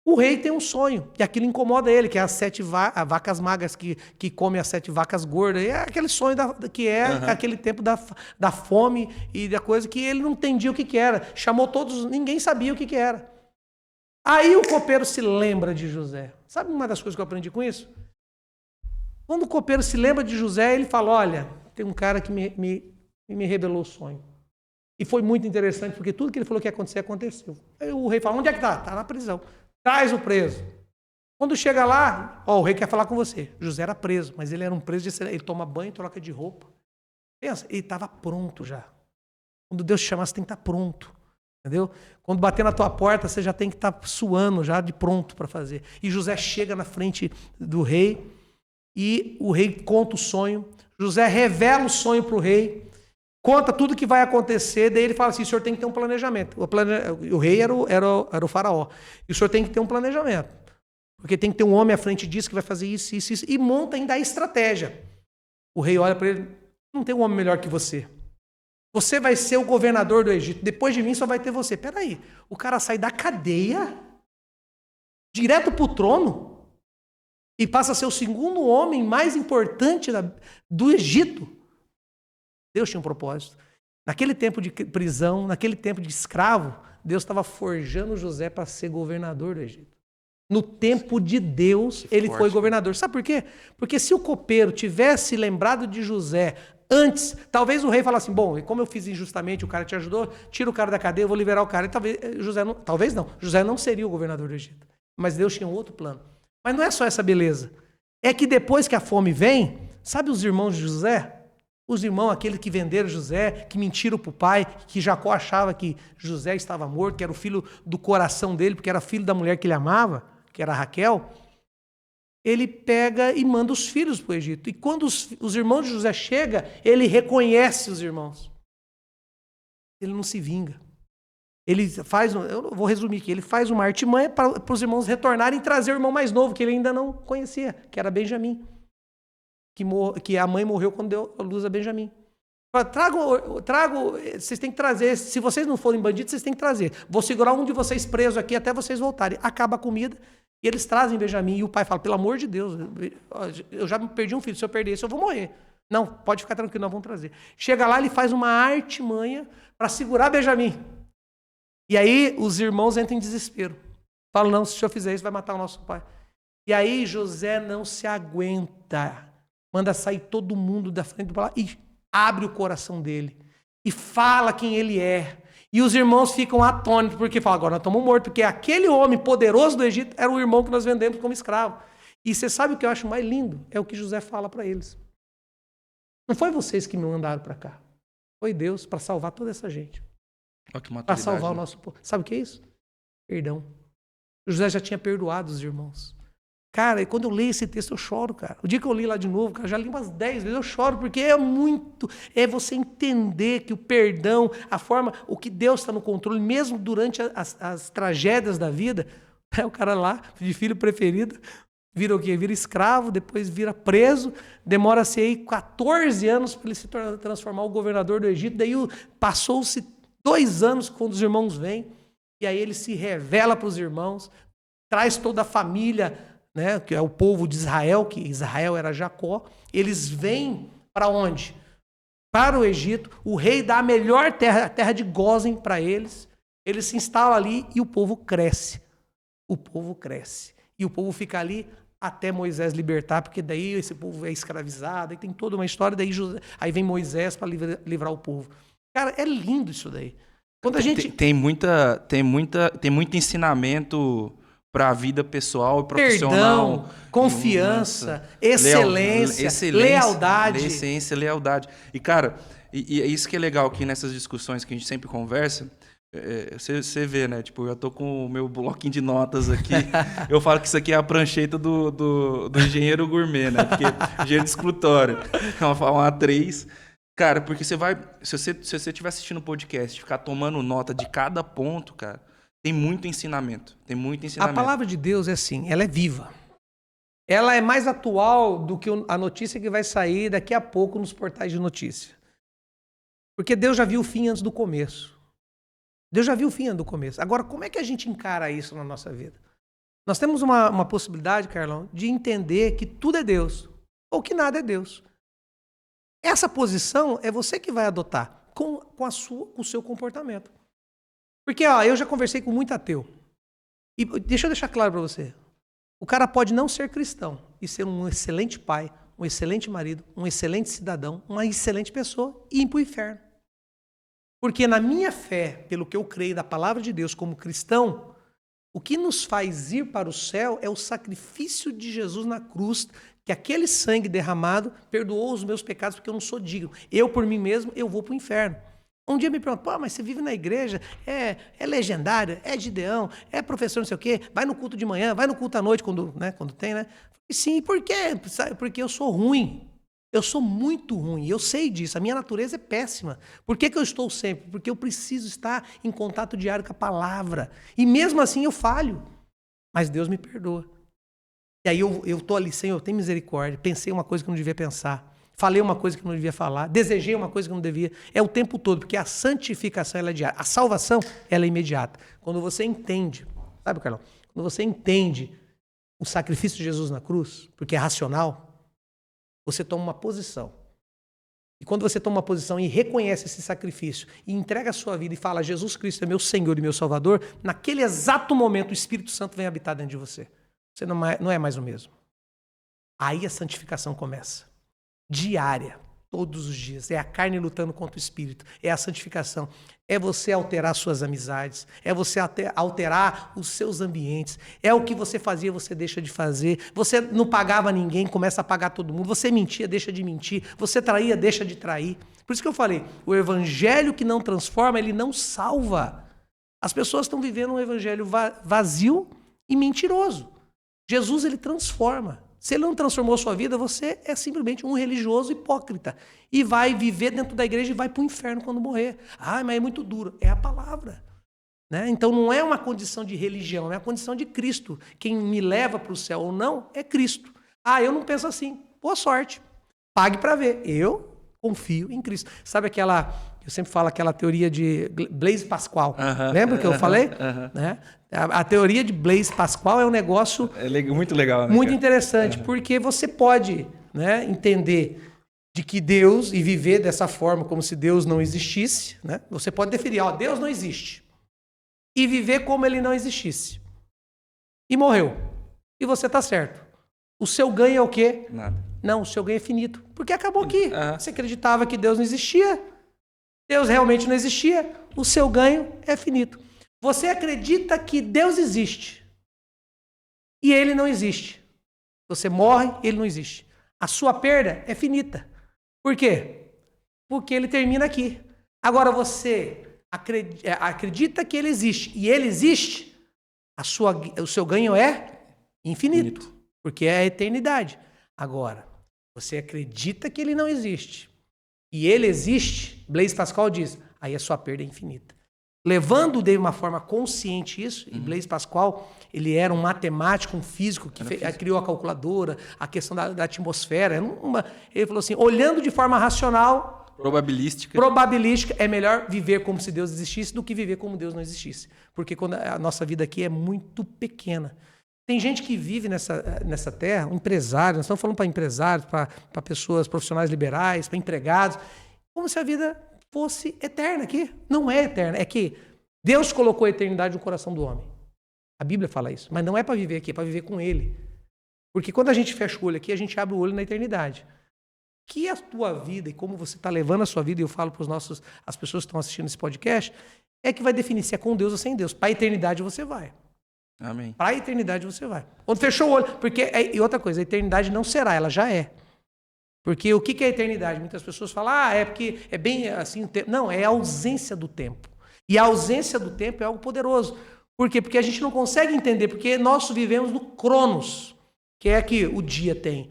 o rei tem um sonho, e aquilo incomoda ele, que é as 7 vacas magras que comem as 7 vacas gordas. É aquele sonho que é aquele tempo da fome e da coisa que ele não entendia o que era. Chamou todos, ninguém sabia o que era. Aí o copeiro se lembra de José. Sabe uma das coisas que eu aprendi com isso? Quando o copeiro se lembra de José, ele fala, olha, tem um cara que me revelou o sonho. E foi muito interessante, porque tudo que ele falou que ia acontecer, aconteceu. Aí o rei fala, onde é que está? Está na prisão. Traz o preso. Quando chega lá, o rei quer falar com você. José era preso, mas ele era um preso de excelência. Ele toma banho, troca de roupa. Pensa, ele estava pronto já. Quando Deus te chamar, você tem que estar pronto. Entendeu? Quando bater na tua porta, você já tem que estar suando, já de pronto para fazer. E José chega na frente do rei e o rei conta o sonho. José revela o sonho para o rei. Conta tudo que vai acontecer, daí ele fala assim, o senhor tem que ter um planejamento. O rei era o faraó. E o senhor tem que ter um planejamento. Porque tem que ter um homem à frente disso que vai fazer isso, isso, isso. E monta ainda a estratégia. O rei olha para ele, não tem um homem melhor que você. Você vai ser o governador do Egito. Depois de mim só vai ter você. Peraí, o cara sai da cadeia, direto para o trono, e passa a ser o segundo homem mais importante do Egito. Deus tinha um propósito. Naquele tempo de prisão, naquele tempo de escravo, Deus estava forjando José para ser governador do Egito. No tempo de Deus, ele foi governador. Sabe por quê? Porque se o copeiro tivesse lembrado de José antes, talvez o rei falasse assim, bom, como eu fiz injustamente, o cara te ajudou, tira o cara da cadeia, eu vou liberar o cara. E talvez não, José não seria o governador do Egito. Mas Deus tinha um outro plano. Mas não é só essa beleza. é que depois que a fome vem, sabe os irmãos de José? Os irmãos, aqueles que venderam José, que mentiram para o pai, que Jacó achava que José estava morto, que era o filho do coração dele, porque era filho da mulher que ele amava, que era Raquel. Ele pega e manda os filhos para o Egito. E quando os irmãos de José chegam, ele reconhece os irmãos. Ele não se vinga. Ele faz, eu vou resumir aqui, ele faz uma artimanha para os irmãos retornarem e trazer o irmão mais novo, que ele ainda não conhecia, que era Benjamim. Que a mãe morreu quando deu a luz a Benjamim. Trago, vocês têm que trazer, se vocês não forem bandidos, vocês têm que trazer. Vou segurar um de vocês preso aqui até vocês voltarem. Acaba a comida e eles trazem Benjamim e o pai fala, pelo amor de Deus, eu já perdi um filho, se eu perder esse eu vou morrer. Não, pode ficar tranquilo, nós vamos trazer. Chega lá, ele faz uma artimanha para segurar Benjamim. E aí os irmãos entram em desespero. Falam, não, se o senhor fizer isso, vai matar o nosso pai. E aí José não se aguenta. Manda sair todo mundo da frente do palácio e abre o coração dele. E fala quem ele é. E os irmãos ficam atônitos, porque falam, agora nós estamos mortos, porque aquele homem poderoso do Egito era o irmão que nós vendemos como escravo. E você sabe o que eu acho mais lindo? É o que José fala para eles. Não foi vocês que me mandaram para cá. Foi Deus para salvar toda essa gente. Para salvar o nosso povo. Sabe o que é isso? Perdão. José já tinha perdoado os irmãos. Cara, e quando eu leio esse texto eu choro, cara. O dia que eu li lá de novo, cara, já li umas 10 vezes, eu choro, porque é você entender que o perdão, a forma, o que Deus está no controle, mesmo durante as tragédias da vida, o cara lá, de filho preferido, vira o quê? Vira escravo, depois vira preso, demora-se aí 14 anos para ele se transformar o governador do Egito, daí passou-se 2 anos quando os irmãos vêm, e aí ele se revela para os irmãos, traz toda a família, né, que é o povo de Israel, que Israel era Jacó, eles vêm para onde? Para o Egito, o rei dá a melhor terra, a terra de Gósen para eles se instalam ali e o povo cresce. O povo cresce. E o povo fica ali até Moisés libertar, porque daí esse povo é escravizado, aí tem toda uma história, aí vem Moisés para livrar o povo. Cara, é lindo isso daí. Quando a gente... tem muito ensinamento para a vida pessoal e profissional. Perdão, confiança, excelência, lealdade. Excelência, lealdade. E, cara, e é isso que é legal aqui nessas discussões que a gente sempre conversa. Você vê, né? Tipo, eu tô com o meu bloquinho de notas aqui. Eu falo que isso aqui é a prancheta do engenheiro gourmet, né? Porque engenheiro de escritório. É uma A3. Cara, porque você vai... Se você estiver assistindo o podcast, ficar tomando nota de cada ponto, cara, tem muito ensinamento. A palavra de Deus é assim, ela é viva. Ela é mais atual do que a notícia que vai sair daqui a pouco nos portais de notícia. Porque Deus já viu o fim antes do começo. Deus já viu o fim antes do começo. Agora, como é que a gente encara isso na nossa vida? Nós temos uma possibilidade, Carlão, de entender que tudo é Deus, ou que nada é Deus. Essa posição é você que vai adotar com o seu comportamento. Porque eu já conversei com muito ateu. E deixa eu deixar claro para você. O cara pode não ser cristão e ser um excelente pai, um excelente marido, um excelente cidadão, uma excelente pessoa e ir para o inferno. Porque na minha fé, pelo que eu creio da palavra de Deus como cristão, o que nos faz ir para o céu é o sacrifício de Jesus na cruz, que aquele sangue derramado perdoou os meus pecados porque eu não sou digno. Eu, por mim mesmo, eu vou para o inferno. Um dia me perguntam, mas você vive na igreja, é legendário, é Gideão, é professor não sei o quê, vai no culto de manhã, vai no culto à noite, quando tem, né? E sim, por quê? Porque eu sou ruim. Eu sou muito ruim, eu sei disso, a minha natureza é péssima. Por que eu estou sempre? Porque eu preciso estar em contato diário com a palavra. E mesmo assim eu falho, mas Deus me perdoa. E aí eu estou ali, Senhor, tem misericórdia, pensei uma coisa que eu não devia pensar. Falei uma coisa que não devia falar, desejei uma coisa que não devia. É o tempo todo, porque a santificação ela é diária. A salvação ela é imediata. Quando você entende, sabe, Carlão? Quando você entende o sacrifício de Jesus na cruz, porque é racional, você toma uma posição. E quando você toma uma posição e reconhece esse sacrifício e entrega a sua vida e fala, Jesus Cristo é meu Senhor e meu Salvador, naquele exato momento o Espírito Santo vem habitar dentro de você. Você não é mais o mesmo. Aí a santificação começa. Diária. Todos os dias. É a carne lutando contra o espírito. É a santificação. É você alterar suas amizades. É você alterar os seus ambientes. É o que você fazia, você deixa de fazer. Você não pagava ninguém, começa a pagar todo mundo. Você mentia, deixa de mentir. Você traía, deixa de trair. Por isso que eu falei, o evangelho que não transforma, ele não salva. As pessoas estão vivendo um evangelho vazio e mentiroso. Jesus, ele transforma. Se ele não transformou a sua vida, você é simplesmente um religioso hipócrita. E vai viver dentro da igreja e vai para o inferno quando morrer. Ah, mas é muito duro. É a palavra. Né? Então não é uma condição de religião, é a condição de Cristo. Quem me leva para o céu ou não é Cristo. Ah, eu não penso assim. Boa sorte. Pague para ver. Eu confio em Cristo. Sabe aquela... Eu sempre falo aquela teoria de Blaise Pascal. Lembra que eu falei? Né? A teoria de Blaise Pascal é um negócio... muito legal, né? Muito interessante, porque você pode, né, entender de que Deus, e viver dessa forma como se Deus não existisse, né? Você pode definir, ó, Deus não existe. E viver como ele não existisse. E morreu. E você está certo. O seu ganho é o quê? Nada. Não, o seu ganho é finito. Porque acabou aqui. Você acreditava que Deus não existia. Deus realmente não existia. O seu ganho é finito. Você acredita que Deus existe. E ele não existe. Você morre, ele não existe. A sua perda é finita. Por quê? Porque ele termina aqui. Agora você acredita que ele existe. E ele existe. O seu ganho é infinito. Porque é a eternidade. Agora, você acredita que ele não existe. E ele existe, Blaise Pascal diz, aí a sua perda é infinita. Levando de uma forma consciente isso, e Blaise Pascal, ele era um matemático, um físico, que criou a calculadora, a questão da atmosfera. Ele falou assim, olhando de forma racional, probabilística, é melhor viver como se Deus existisse do que viver como Deus não existisse. Porque quando a nossa vida aqui é muito pequena. Tem gente que vive nessa terra, empresários, nós estamos falando para empresários, para pessoas profissionais liberais, para empregados, como se a vida fosse eterna aqui. Não é eterna, é que Deus colocou a eternidade no coração do homem. A Bíblia fala isso, mas não é para viver aqui, é para viver com Ele. Porque quando a gente fecha o olho aqui, a gente abre o olho na eternidade. Que a tua vida e como você está levando a sua vida, e eu falo para as pessoas que estão assistindo esse podcast, é que vai definir se é com Deus ou sem Deus. Para a eternidade você vai. Amém. Para a eternidade você vai. Quando fechou o olho. E outra coisa, a eternidade não será, ela já é. Porque o que é a eternidade? Muitas pessoas falam, é porque é bem assim. Não, é a ausência do tempo. E a ausência do tempo é algo poderoso. Por quê? Porque a gente não consegue entender, porque nós vivemos no Cronos, que é que o dia tem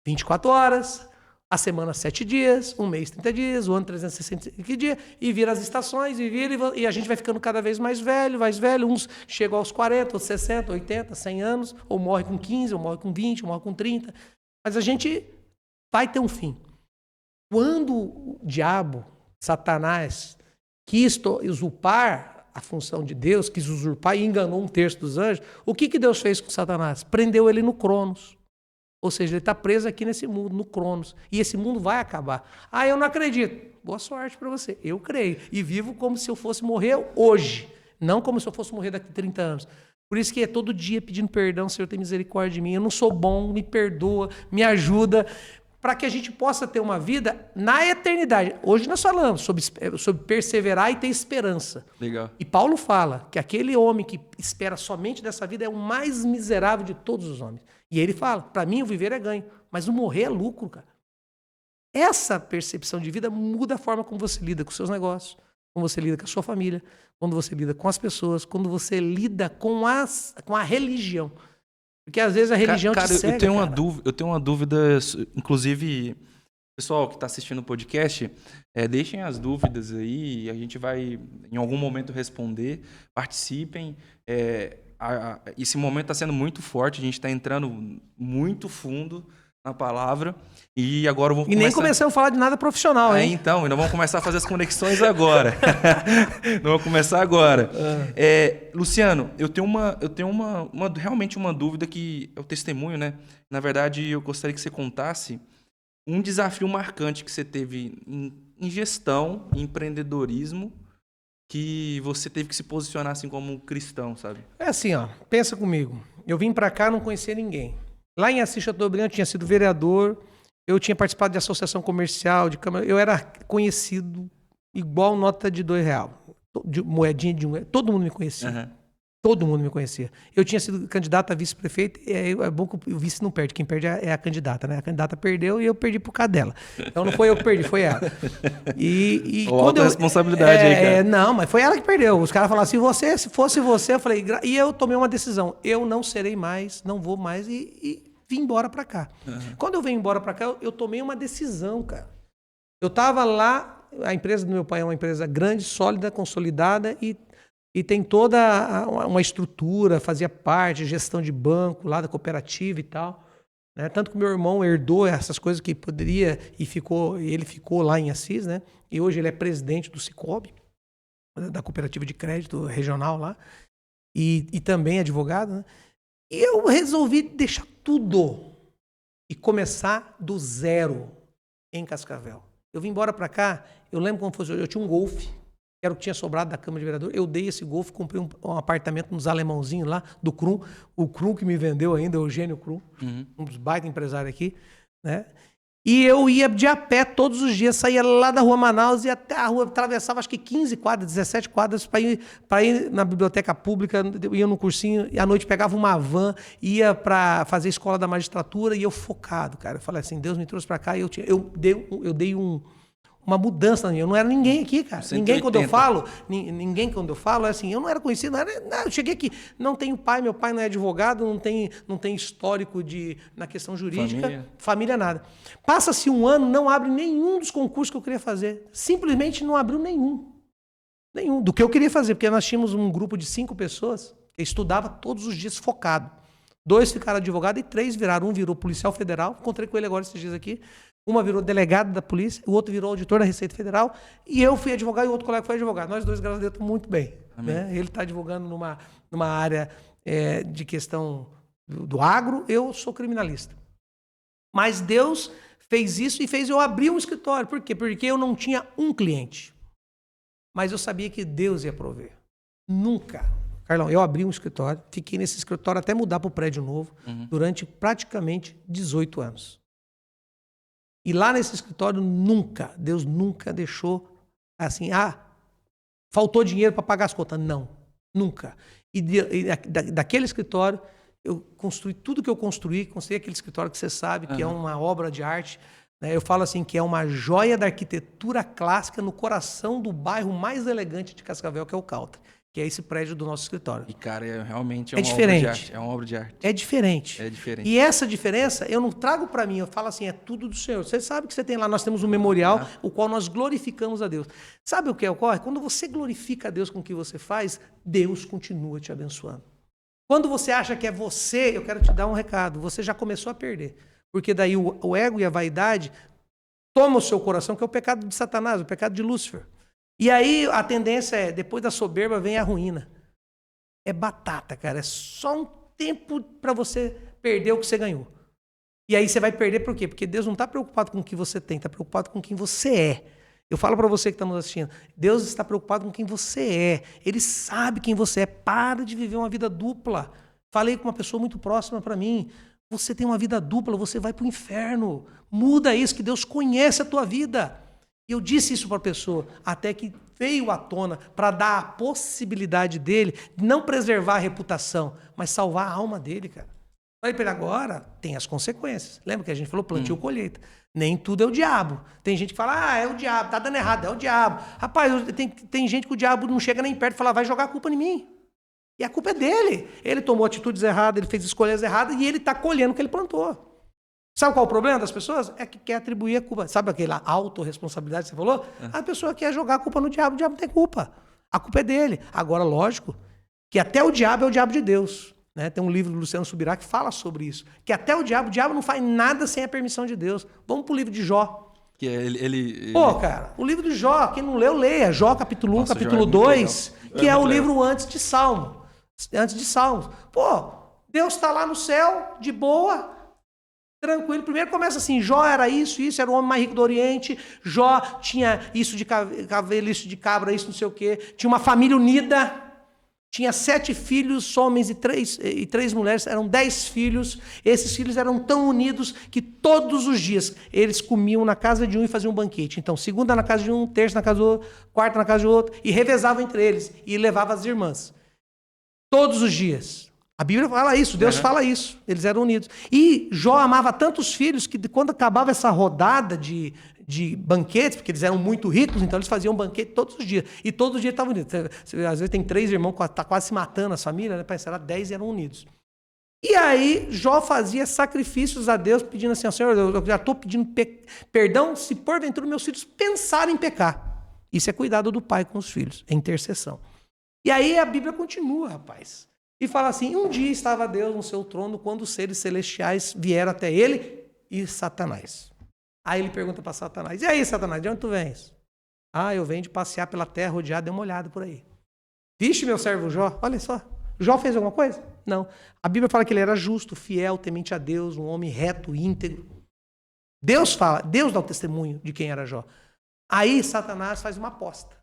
24 horas, a semana 7 dias, um mês 30 dias, o ano 365 dias, e vira as estações, e a gente vai ficando cada vez mais velho, uns chegam aos 40, aos 60, 80, 100 anos, ou morre com 15, ou morre com 20, ou morre com 30, mas a gente vai ter um fim. Quando o diabo, Satanás, quis usurpar a função de Deus, quis usurpar e enganou 1/3 dos anjos, o que Deus fez com Satanás? Prendeu ele no Cronos. Ou seja, ele está preso aqui nesse mundo, no Cronos. E esse mundo vai acabar. Eu não acredito. Boa sorte para você. Eu creio. E vivo como se eu fosse morrer hoje. Não como se eu fosse morrer daqui a 30 anos. Por isso que é todo dia pedindo perdão, Senhor, tem misericórdia de mim. Eu não sou bom, me perdoa, me ajuda. Para que a gente possa ter uma vida na eternidade. Hoje nós falamos sobre perseverar e ter esperança. Legal. E Paulo fala que aquele homem que espera somente dessa vida é o mais miserável de todos os homens. E ele fala, para mim o viver é ganho, mas o morrer é lucro, cara. Essa percepção de vida muda a forma como você lida com os seus negócios, como você lida com a sua família, quando você lida com as pessoas, quando você lida com a religião. Porque às vezes a religião te cega, eu tenho uma dúvida, inclusive, pessoal que está assistindo o podcast, deixem as dúvidas aí, a gente vai em algum momento responder, participem. Esse momento está sendo muito forte, a gente está entrando muito fundo na palavra e agora vamos nem começamos a falar de nada profissional, hein? Então, ainda vamos começar a fazer as conexões agora. Não vamos começar agora. Luciano, eu tenho realmente uma dúvida que é o testemunho, né? Na verdade, eu gostaria que você contasse um desafio marcante que você teve em gestão, em empreendedorismo, que você teve que se posicionar assim como um cristão, sabe? É assim, pensa comigo. Eu vim para cá, não conhecia ninguém. Lá em Assis Chateaubriand eu tinha sido vereador, Eu tinha participado de associação comercial, de câmara. Eu era conhecido igual nota de R$2, de moedinha de R$1. Todo mundo me conhecia. Uhum. Todo mundo me conhecia. Eu tinha sido candidato a vice-prefeito, e é bom que o vice não perde. Quem perde é a candidata, né? A candidata perdeu e eu perdi por causa dela. Então não foi eu que perdi, foi ela. Alta responsabilidade aí, cara. Não, mas foi ela que perdeu. Os caras falaram, se fosse você, eu falei, e eu tomei uma decisão. Eu não serei mais, não vou mais e vim embora pra cá. Uhum. Quando eu venho embora pra cá, eu tomei uma decisão, cara. Eu tava lá, a empresa do meu pai é uma empresa grande, sólida, consolidada e tem toda uma estrutura, fazia parte, gestão de banco lá da cooperativa e tal. Né? Tanto que meu irmão herdou essas coisas que poderia ele ficou lá em Assis, né? E hoje ele é presidente do Sicob, da cooperativa de crédito regional lá, e também advogado. Né? E eu resolvi deixar tudo e começar do zero em Cascavel. Eu vim embora para cá, eu lembro como fosse, eu tinha um Golf, que era o que tinha sobrado da Câmara de Vereador. Eu dei esse Golf, comprei um apartamento nos alemãozinhos lá, do Krum. O Krum que me vendeu ainda, o Eugênio Krum, um dos baita empresários aqui, né? E eu ia de a pé todos os dias, saía lá da Rua Manaus e até a rua, atravessava acho que 15 quadras, 17 quadras para ir na biblioteca pública, ia no cursinho, e à noite pegava uma van, ia para fazer escola da magistratura e eu focado, cara. Eu falei assim, Deus me trouxe para cá e eu dei uma mudança na minha. Eu não era ninguém aqui, cara. 180. Ninguém quando eu falo é assim, eu não era conhecido, eu cheguei aqui, não tenho pai, meu pai não é advogado, não tem histórico na questão jurídica, família nada. Passa-se um ano, não abre nenhum dos concursos que eu queria fazer. Simplesmente não abriu nenhum. Nenhum. Do que eu queria fazer, porque nós tínhamos um grupo de 5 pessoas que estudava todos os dias focado. 2 ficaram advogados e 3 viraram. Um virou policial federal, encontrei com ele agora esses dias aqui. Uma virou delegado da polícia, o outro virou auditor da Receita Federal, e eu fui advogado e o outro colega foi advogado. Nós 2, graças a Deus, estamos muito bem. Né? Ele está advogando numa área de questão do agro, eu sou criminalista. Mas Deus fez isso e fez eu abrir um escritório. Por quê? Porque eu não tinha um cliente. Mas eu sabia que Deus ia prover. Nunca. Carlão, eu abri um escritório, fiquei nesse escritório até mudar para o prédio novo, durante praticamente 18 anos. E lá nesse escritório, Deus nunca deixou assim, faltou dinheiro para pagar as contas. Não, nunca. E daquele escritório, eu construí tudo que eu construí aquele escritório que você sabe que é uma obra de arte. Né? Eu falo assim, que é uma joia da arquitetura clássica no coração do bairro mais elegante de Cascavel, que é o Country, que é esse prédio do nosso escritório. E, cara, realmente é uma diferente. obra de arte. É uma obra de arte. É diferente. É diferente. E essa diferença eu não trago para mim, eu falo assim, é tudo do Senhor. Você sabe que você tem lá, nós temos um memorial, o qual nós glorificamos a Deus. Sabe o que ocorre? Quando você glorifica a Deus com o que você faz, Deus continua te abençoando. Quando você acha que é você, eu quero te dar um recado, você já começou a perder. Porque daí o ego e a vaidade tomam o seu coração, que é o pecado de Satanás, o pecado de Lúcifer. E aí a tendência é, depois da soberba vem a ruína. É batata, cara. É só um tempo para você perder o que você ganhou. E aí você vai perder por quê? Porque Deus não está preocupado com o que você tem, está preocupado com quem você é. Eu falo para você que está nos assistindo, Deus está preocupado com quem você é. Ele sabe quem você é. Para de viver uma vida dupla. Falei com uma pessoa muito próxima para mim. Você tem uma vida dupla, você vai para o inferno. Muda isso, que Deus conhece a tua vida. E eu disse isso para a pessoa, até que veio à tona para dar a possibilidade dele de não preservar a reputação, mas salvar a alma dele, cara. Falei para ele, agora tem as consequências. Lembra que a gente falou plantio ou colheita? Nem tudo é o diabo. Tem gente que fala, é o diabo, tá dando errado, é o diabo. Rapaz, tem gente que o diabo não chega nem perto e fala, vai jogar a culpa em mim. E a culpa é dele. Ele tomou atitudes erradas, ele fez escolhas erradas e ele está colhendo o que ele plantou. Sabe qual é o problema das pessoas? É que quer atribuir a culpa. Sabe aquela autorresponsabilidade que você falou? A pessoa quer jogar a culpa no diabo, o diabo não tem culpa. A culpa é dele. Agora, lógico, que até o diabo é o diabo de Deus. Né? Tem um livro do Luciano Subirá que fala sobre isso. Que até o diabo não faz nada sem a permissão de Deus. Vamos pro livro de Jó. Que ele... Pô, cara, o livro de Jó, quem não leu, leia. Jó, capítulo 1, capítulo 2, que é o livro antes de Salmo. Antes de Salmos. Pô, Deus está lá no céu, de boa, tranquilo. Primeiro começa assim, Jó era isso, era o homem mais rico do Oriente, Jó tinha isso de cabelo, isso de cabra, isso não sei o quê, tinha uma família unida, Tinha 7 filhos, homens e 3 mulheres, eram 10 filhos. Esses filhos eram tão unidos que todos os dias eles comiam na casa de um e faziam um banquete. Então, segunda na casa de um, terça na casa do outro, quarta na casa de outro, e revezavam entre eles, e levavam as irmãs. Todos os dias. A Bíblia fala isso, Deus fala isso. Eles eram unidos. E Jó amava tantos filhos que quando acabava essa rodada de banquetes, porque eles eram muito ricos, então eles faziam banquete todos os dias. E todos os dias estavam unidos. Às vezes tem 3 irmãos, tá quase se matando as famílias, né? Parece que era 10 e eram unidos. E aí Jó fazia sacrifícios a Deus, pedindo assim, Senhor, eu já estou pedindo perdão se porventura meus filhos pensarem em pecar. Isso é cuidado do pai com os filhos, é intercessão. E aí a Bíblia continua, rapaz. E fala assim, um dia estava Deus no seu trono quando os seres celestiais vieram até ele e Satanás. Aí ele pergunta para Satanás, e aí, Satanás, de onde tu vens? Ah, eu venho de passear pela terra rodeada, dê uma olhada por aí. Vixe, meu servo Jó, olha só. Jó fez alguma coisa? Não. A Bíblia fala que ele era justo, fiel, temente a Deus, um homem reto, íntegro. Deus fala, Deus dá o testemunho de quem era Jó. Aí Satanás faz uma aposta.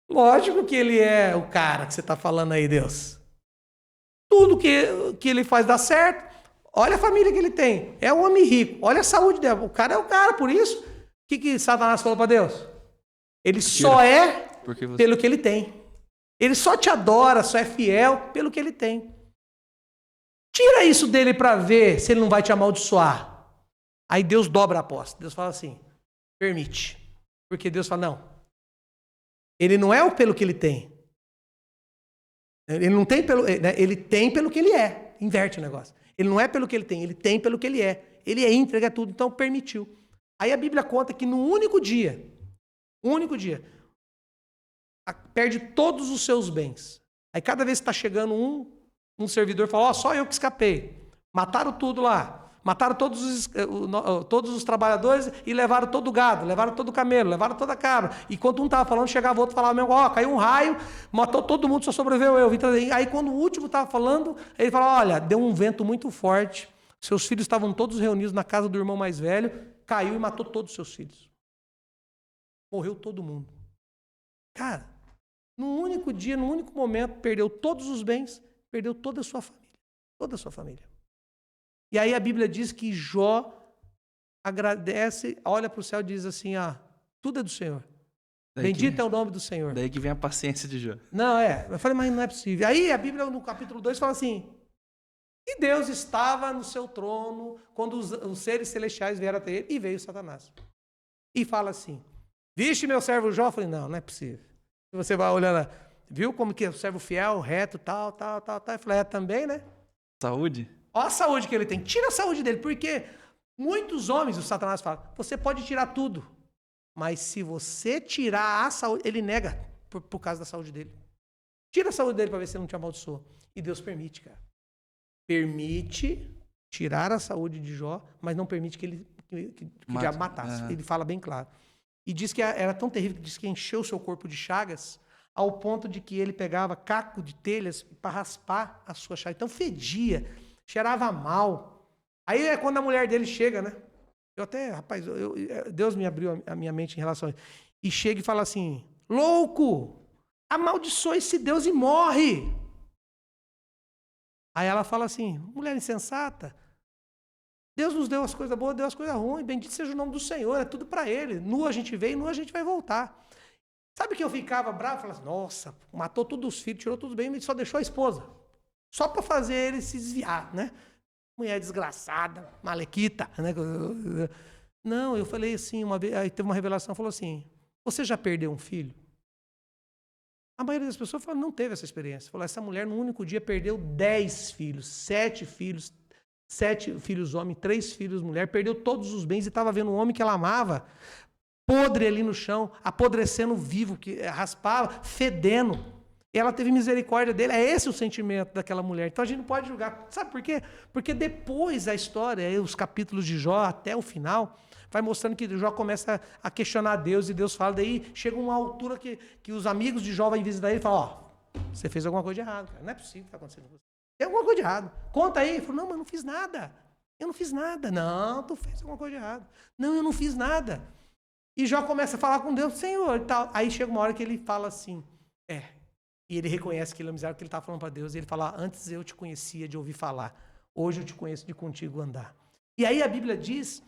Lógico que ele é o cara que você está falando aí, Deus. Tudo que ele faz dá certo. Olha a família que ele tem. É um homem rico. Olha a saúde dele. O cara é o cara, por isso. O que Satanás falou para Deus? Ele só é pelo que ele tem. Ele só te adora, só é fiel pelo que ele tem. Tira isso dele para ver se ele não vai te amaldiçoar. Aí Deus dobra a aposta. Deus fala assim, permite. Porque Deus fala, não. Ele não é pelo que ele tem. Ele não tem pelo... Ele tem pelo que ele é. Inverte o negócio. Ele não é pelo que ele tem pelo que ele é. Ele é íntegro, é tudo, então permitiu. Aí a Bíblia conta que no único dia, perde todos os seus bens. Aí cada vez que está chegando um servidor fala, só eu que escapei. Mataram tudo lá. Mataram todos os trabalhadores e levaram todo o gado, levaram todo o camelo, levaram toda a cabra. E quando um estava falando, chegava outro e falava, caiu um raio, matou todo mundo, só sobreviveu eu. Aí quando o último estava falando, ele falou, olha, deu um vento muito forte, seus filhos estavam todos reunidos na casa do irmão mais velho, caiu e matou todos os seus filhos. Morreu todo mundo. Cara, num único dia, num único momento, perdeu todos os bens, perdeu toda a sua família. Toda a sua família. E aí a Bíblia diz que Jó agradece, olha para o céu e diz assim, tudo é do Senhor. Bendito é o nome do Senhor. Daí que vem a paciência de Jó. Não, eu falei, mas não é possível. Aí a Bíblia no capítulo 2 fala assim, e Deus estava no seu trono quando os seres celestiais vieram até ele e veio Satanás. E fala assim, vixe meu servo Jó? Eu falei, não é possível. Você vai olhando, viu como que é o servo fiel, reto, tal. Eu falei, também, né? Saúde? Olha a saúde que ele tem. Tira a saúde dele, porque muitos homens, o Satanás fala, você pode tirar tudo, mas se você tirar a saúde, ele nega por causa da saúde dele. Tira a saúde dele para ver se ele não te amaldiçoa. E Deus permite, cara. Permite tirar a saúde de Jó, mas não permite que ele o diabo matasse. Ele fala bem claro. E diz que era tão terrível, que diz que encheu o seu corpo de chagas, ao ponto de que ele pegava caco de telhas para raspar a sua chaga. Então fedia. Cheirava mal. Aí é quando a mulher dele chega, né? Eu até, rapaz, Deus me abriu a minha mente em relação a isso. E chega e fala assim, louco, amaldiçoa esse Deus e morre. Aí ela fala assim, mulher insensata, Deus nos deu as coisas boas, deu as coisas ruins, bendito seja o nome do Senhor, é tudo para ele. Nu a gente veio, nu a gente vai voltar. Sabe que eu ficava bravo? Falava assim, nossa, matou todos os filhos, tirou todos os bens, mas só deixou a esposa. Só para fazer ele se desviar, né? Mulher desgraçada, malequita, né? Não, eu falei assim, uma vez, aí teve uma revelação, falou assim, você já perdeu um filho? A maioria das pessoas fala, não teve essa experiência. Falou, essa mulher no único dia perdeu 10 filhos, 7 filhos, 7 filhos homem, 3 filhos mulher, perdeu todos os bens e estava vendo um homem que ela amava, podre ali no chão, apodrecendo vivo, que raspava, fedendo. E ela teve misericórdia dele. É esse o sentimento daquela mulher. Então a gente não pode julgar. Sabe por quê? Porque depois a história, os capítulos de Jó até o final, vai mostrando que Jó começa a questionar Deus e Deus fala. Daí chega uma altura que os amigos de Jó vão visitar ele e falam, você fez alguma coisa de errado, cara. Não é possível que está acontecendo com você. Tem alguma coisa de errado. Conta aí. Ele falou, não, mas eu não fiz nada. Eu não fiz nada. Não, tu fez alguma coisa de errado. Não, eu não fiz nada. E Jó começa a falar com Deus, Senhor, e tal. Aí chega uma hora que ele fala assim, E ele reconhece que ele é miserável, porque ele está falando para Deus. E ele fala, antes eu te conhecia de ouvir falar. Hoje eu te conheço de contigo andar. E aí a Bíblia diz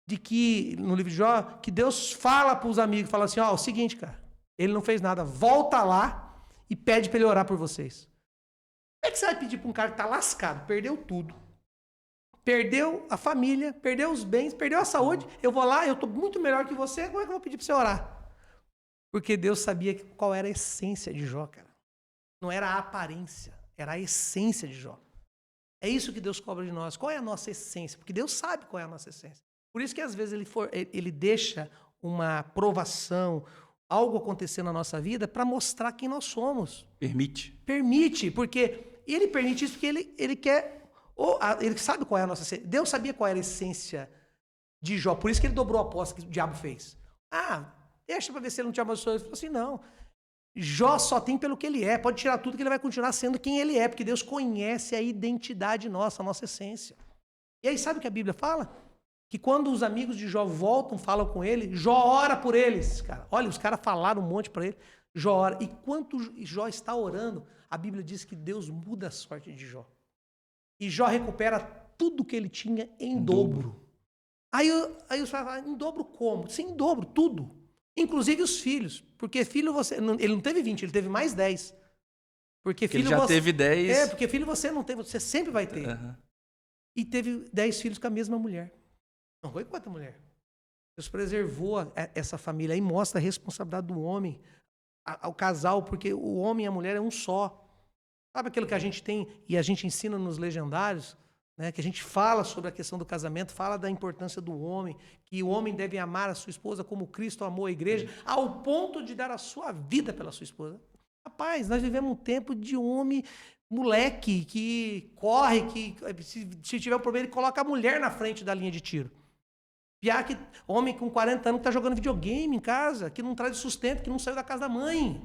de que, no livro de Jó, que Deus fala para os amigos, fala assim, ó, o seguinte, cara, ele não fez nada, volta lá e pede para ele orar por vocês. Como é que você vai pedir para um cara que está lascado, perdeu tudo, perdeu a família, perdeu os bens, perdeu a saúde, eu vou lá, eu estou muito melhor que você, como é que eu vou pedir para você orar? Porque Deus sabia qual era a essência de Jó, cara. Não era a aparência, era a essência de Jó. É isso que Deus cobra de nós. Qual é a nossa essência? Porque Deus sabe qual é a nossa essência. Por isso que às vezes ele deixa uma provação, algo acontecer na nossa vida para mostrar quem nós somos. Permite. Permite, porque ele permite isso porque ele quer... Ele sabe qual é a nossa essência. Deus sabia qual era a essência de Jó. Por isso que ele dobrou a aposta que o diabo fez. Deixa para ver se ele não te amaldiçoou. Ele falou assim, não. Jó só tem pelo que ele é. Pode tirar tudo que ele vai continuar sendo quem ele é. Porque Deus conhece a identidade nossa, a nossa essência. E aí sabe o que a Bíblia fala? Que quando os amigos de Jó voltam, falam com ele, Jó ora por eles, cara. Olha, os caras falaram um monte para ele. Jó ora. E quando Jó está orando, a Bíblia diz que Deus muda a sorte de Jó. E Jó recupera tudo que ele tinha em dobro. Aí os caras falam, em dobro como? Sim, em dobro, tudo. Inclusive os filhos. Porque filho ele não teve 20, ele teve mais 10. Porque filho ele já teve 10. Porque filho você não tem, você sempre vai ter. Uhum. E teve 10 filhos com a mesma mulher. Não foi com outra mulher. Deus preservou essa família. Aí mostra a responsabilidade do homem, ao casal, porque o homem e a mulher é um só. Sabe aquilo que a gente tem e a gente ensina nos legendários? Né, que a gente fala sobre a questão do casamento, fala da importância do homem, que o homem deve amar a sua esposa como Cristo amou a igreja, ao ponto de dar a sua vida pela sua esposa. Rapaz, nós vivemos um tempo de homem moleque que corre, que se tiver um problema ele coloca a mulher na frente da linha de tiro. Homem com 40 anos que está jogando videogame em casa, que não traz sustento, que não saiu da casa da mãe.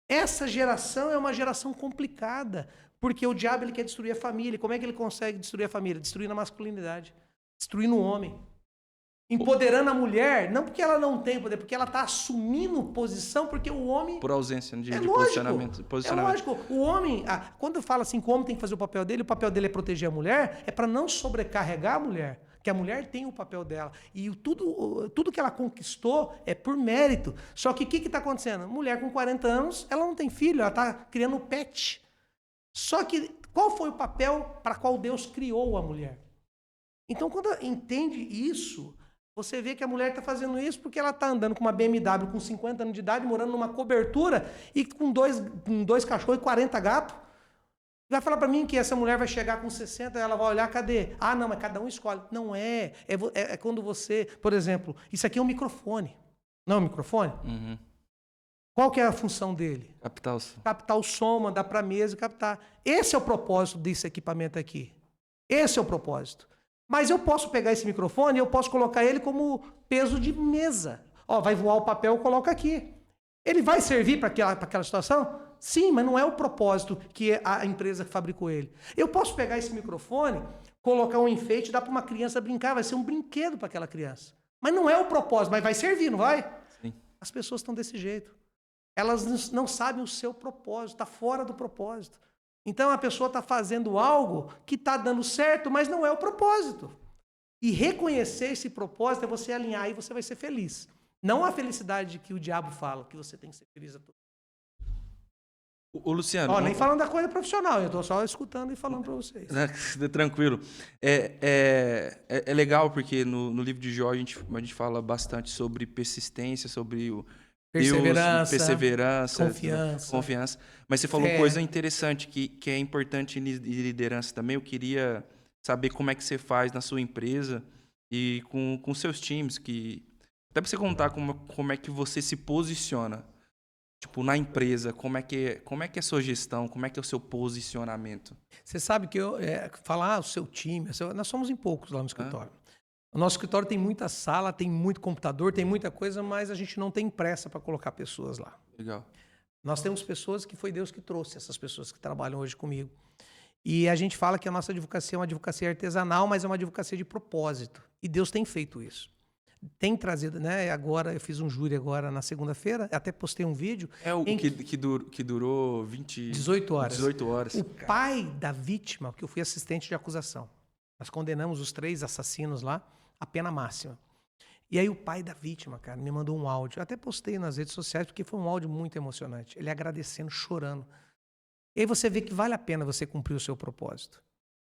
Essa geração é uma geração complicada, porque o diabo ele quer destruir a família. Como é que ele consegue destruir a família? Destruindo a masculinidade, destruindo o homem. Empoderando a mulher, não porque ela não tem poder, porque ela está assumindo posição, porque o homem... Por ausência de posicionamento. É lógico. O homem, quando fala assim que o homem tem que fazer o papel dele é proteger a mulher, é para não sobrecarregar a mulher. Que a mulher tem o papel dela. E tudo que ela conquistou é por mérito. Só que o que está acontecendo? Mulher com 40 anos, ela não tem filho, ela está criando um pet. Só que qual foi o papel para qual Deus criou a mulher? Então, quando entende isso, você vê que a mulher está fazendo isso porque ela está andando com uma BMW com 50 anos de idade, morando numa cobertura e com dois cachorros e 40 gatos. Vai falar para mim que essa mulher vai chegar com 60 e ela vai olhar, cadê? Não, mas cada um escolhe. Não é. É quando você... Por exemplo, isso aqui é um microfone. Não é um microfone? Uhum. Qual que é a função dele? Captar o som. Captar o som, mandar para a mesa e captar. Esse é o propósito desse equipamento aqui. Esse é o propósito. Mas eu posso pegar esse microfone e eu posso colocar ele como peso de mesa. Vai voar o papel, eu coloco aqui. Ele vai servir para aquela situação? Sim, mas não é o propósito que a empresa fabricou ele. Eu posso pegar esse microfone, colocar um enfeite e dar para uma criança brincar, vai ser um brinquedo para aquela criança. Mas não é o propósito, mas vai servir, não vai? Sim. As pessoas estão desse jeito. Elas não sabem o seu propósito, está fora do propósito. Então a pessoa está fazendo algo que está dando certo, mas não é o propósito. E reconhecer esse propósito é você alinhar e você vai ser feliz. Não a felicidade que o diabo fala, que você tem que ser feliz a todo. O Luciano... Nem falando da coisa profissional, eu estou só escutando e falando para vocês. Tranquilo. É legal porque no livro de Jó a gente fala bastante sobre persistência, sobre o perseverança, confiança. Mas você falou coisa interessante que é importante em liderança também. Eu queria saber como é que você faz na sua empresa e com seus times, até para você contar como é que você se posiciona. Tipo, na empresa, como é que é a sua gestão, como é que é o seu posicionamento? Você sabe que falar o seu time, nós somos em poucos lá no escritório. O nosso escritório tem muita sala, tem muito computador, tem muita coisa, mas a gente não tem pressa para colocar pessoas lá. Legal. Nós temos pessoas que foi Deus que trouxe, essas pessoas que trabalham hoje comigo. E a gente fala que a nossa advocacia é uma advocacia artesanal, mas é uma advocacia de propósito. E Deus tem feito isso. tem trazido, né? Agora, eu fiz um júri agora na segunda-feira, até postei um vídeo. É o que durou 18 horas. 18 horas. O pai da vítima, porque eu fui assistente de acusação. Nós condenamos os 3 assassinos lá à pena máxima. E aí o pai da vítima, cara, me mandou um áudio. Eu até postei nas redes sociais, porque foi um áudio muito emocionante. Ele agradecendo, chorando. E aí você vê que vale a pena você cumprir o seu propósito.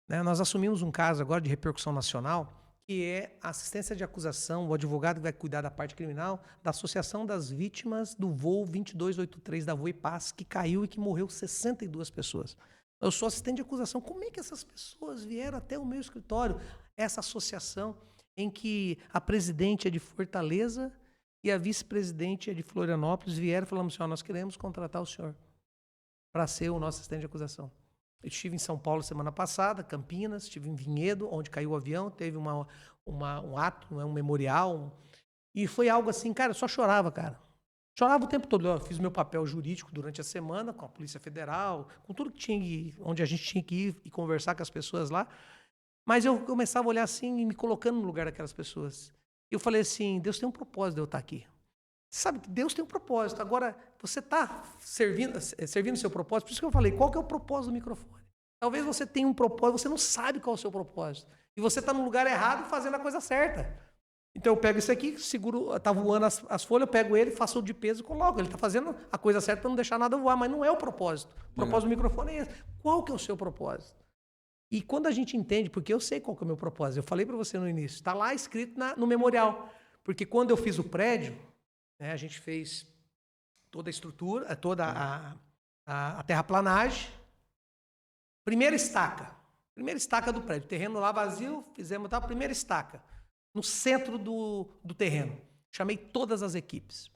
Né? Nós assumimos um caso agora de repercussão nacional, que é a assistência de acusação, o advogado que vai cuidar da parte criminal, da Associação das Vítimas do voo 2283 da Voipaz, que caiu e que morreu 62 pessoas. Eu sou assistente de acusação. Como é que essas pessoas vieram até o meu escritório? Essa associação em que a presidente é de Fortaleza e a vice-presidente é de Florianópolis vieram e falaram assim, nós queremos contratar o senhor para ser o nosso assistente de acusação. Eu estive em São Paulo semana passada, Campinas, estive em Vinhedo, onde caiu o avião, teve um ato, um memorial, e foi algo assim, cara, eu só chorava, cara. Chorava o tempo todo. Eu fiz meu papel jurídico durante a semana, com a Polícia Federal, com tudo que tinha, onde a gente tinha que ir e conversar com as pessoas lá. Mas eu começava a olhar assim e me colocando no lugar daquelas pessoas. Eu falei assim, Deus tem um propósito de eu estar aqui. Você sabe que Deus tem um propósito. Agora, você está servindo o seu propósito. Por isso que eu falei, qual que é o propósito do microfone? Talvez você tenha um propósito, você não sabe qual é o seu propósito. E você está no lugar errado fazendo a coisa certa. Então eu pego isso aqui, seguro, está voando as folhas, eu pego ele, faço o de peso e coloco. Ele está fazendo a coisa certa para não deixar nada voar, mas não é o propósito. O propósito do microfone é esse. Qual que é o seu propósito? E quando a gente entende, porque eu sei qual que é o meu propósito, eu falei para você no início, está lá escrito no memorial. Porque quando eu fiz o prédio, né, a gente fez toda a estrutura, toda a terraplanagem. Primeira estaca do prédio. Terreno lá vazio, fizemos a primeira estaca. No centro do terreno. Chamei todas as equipes.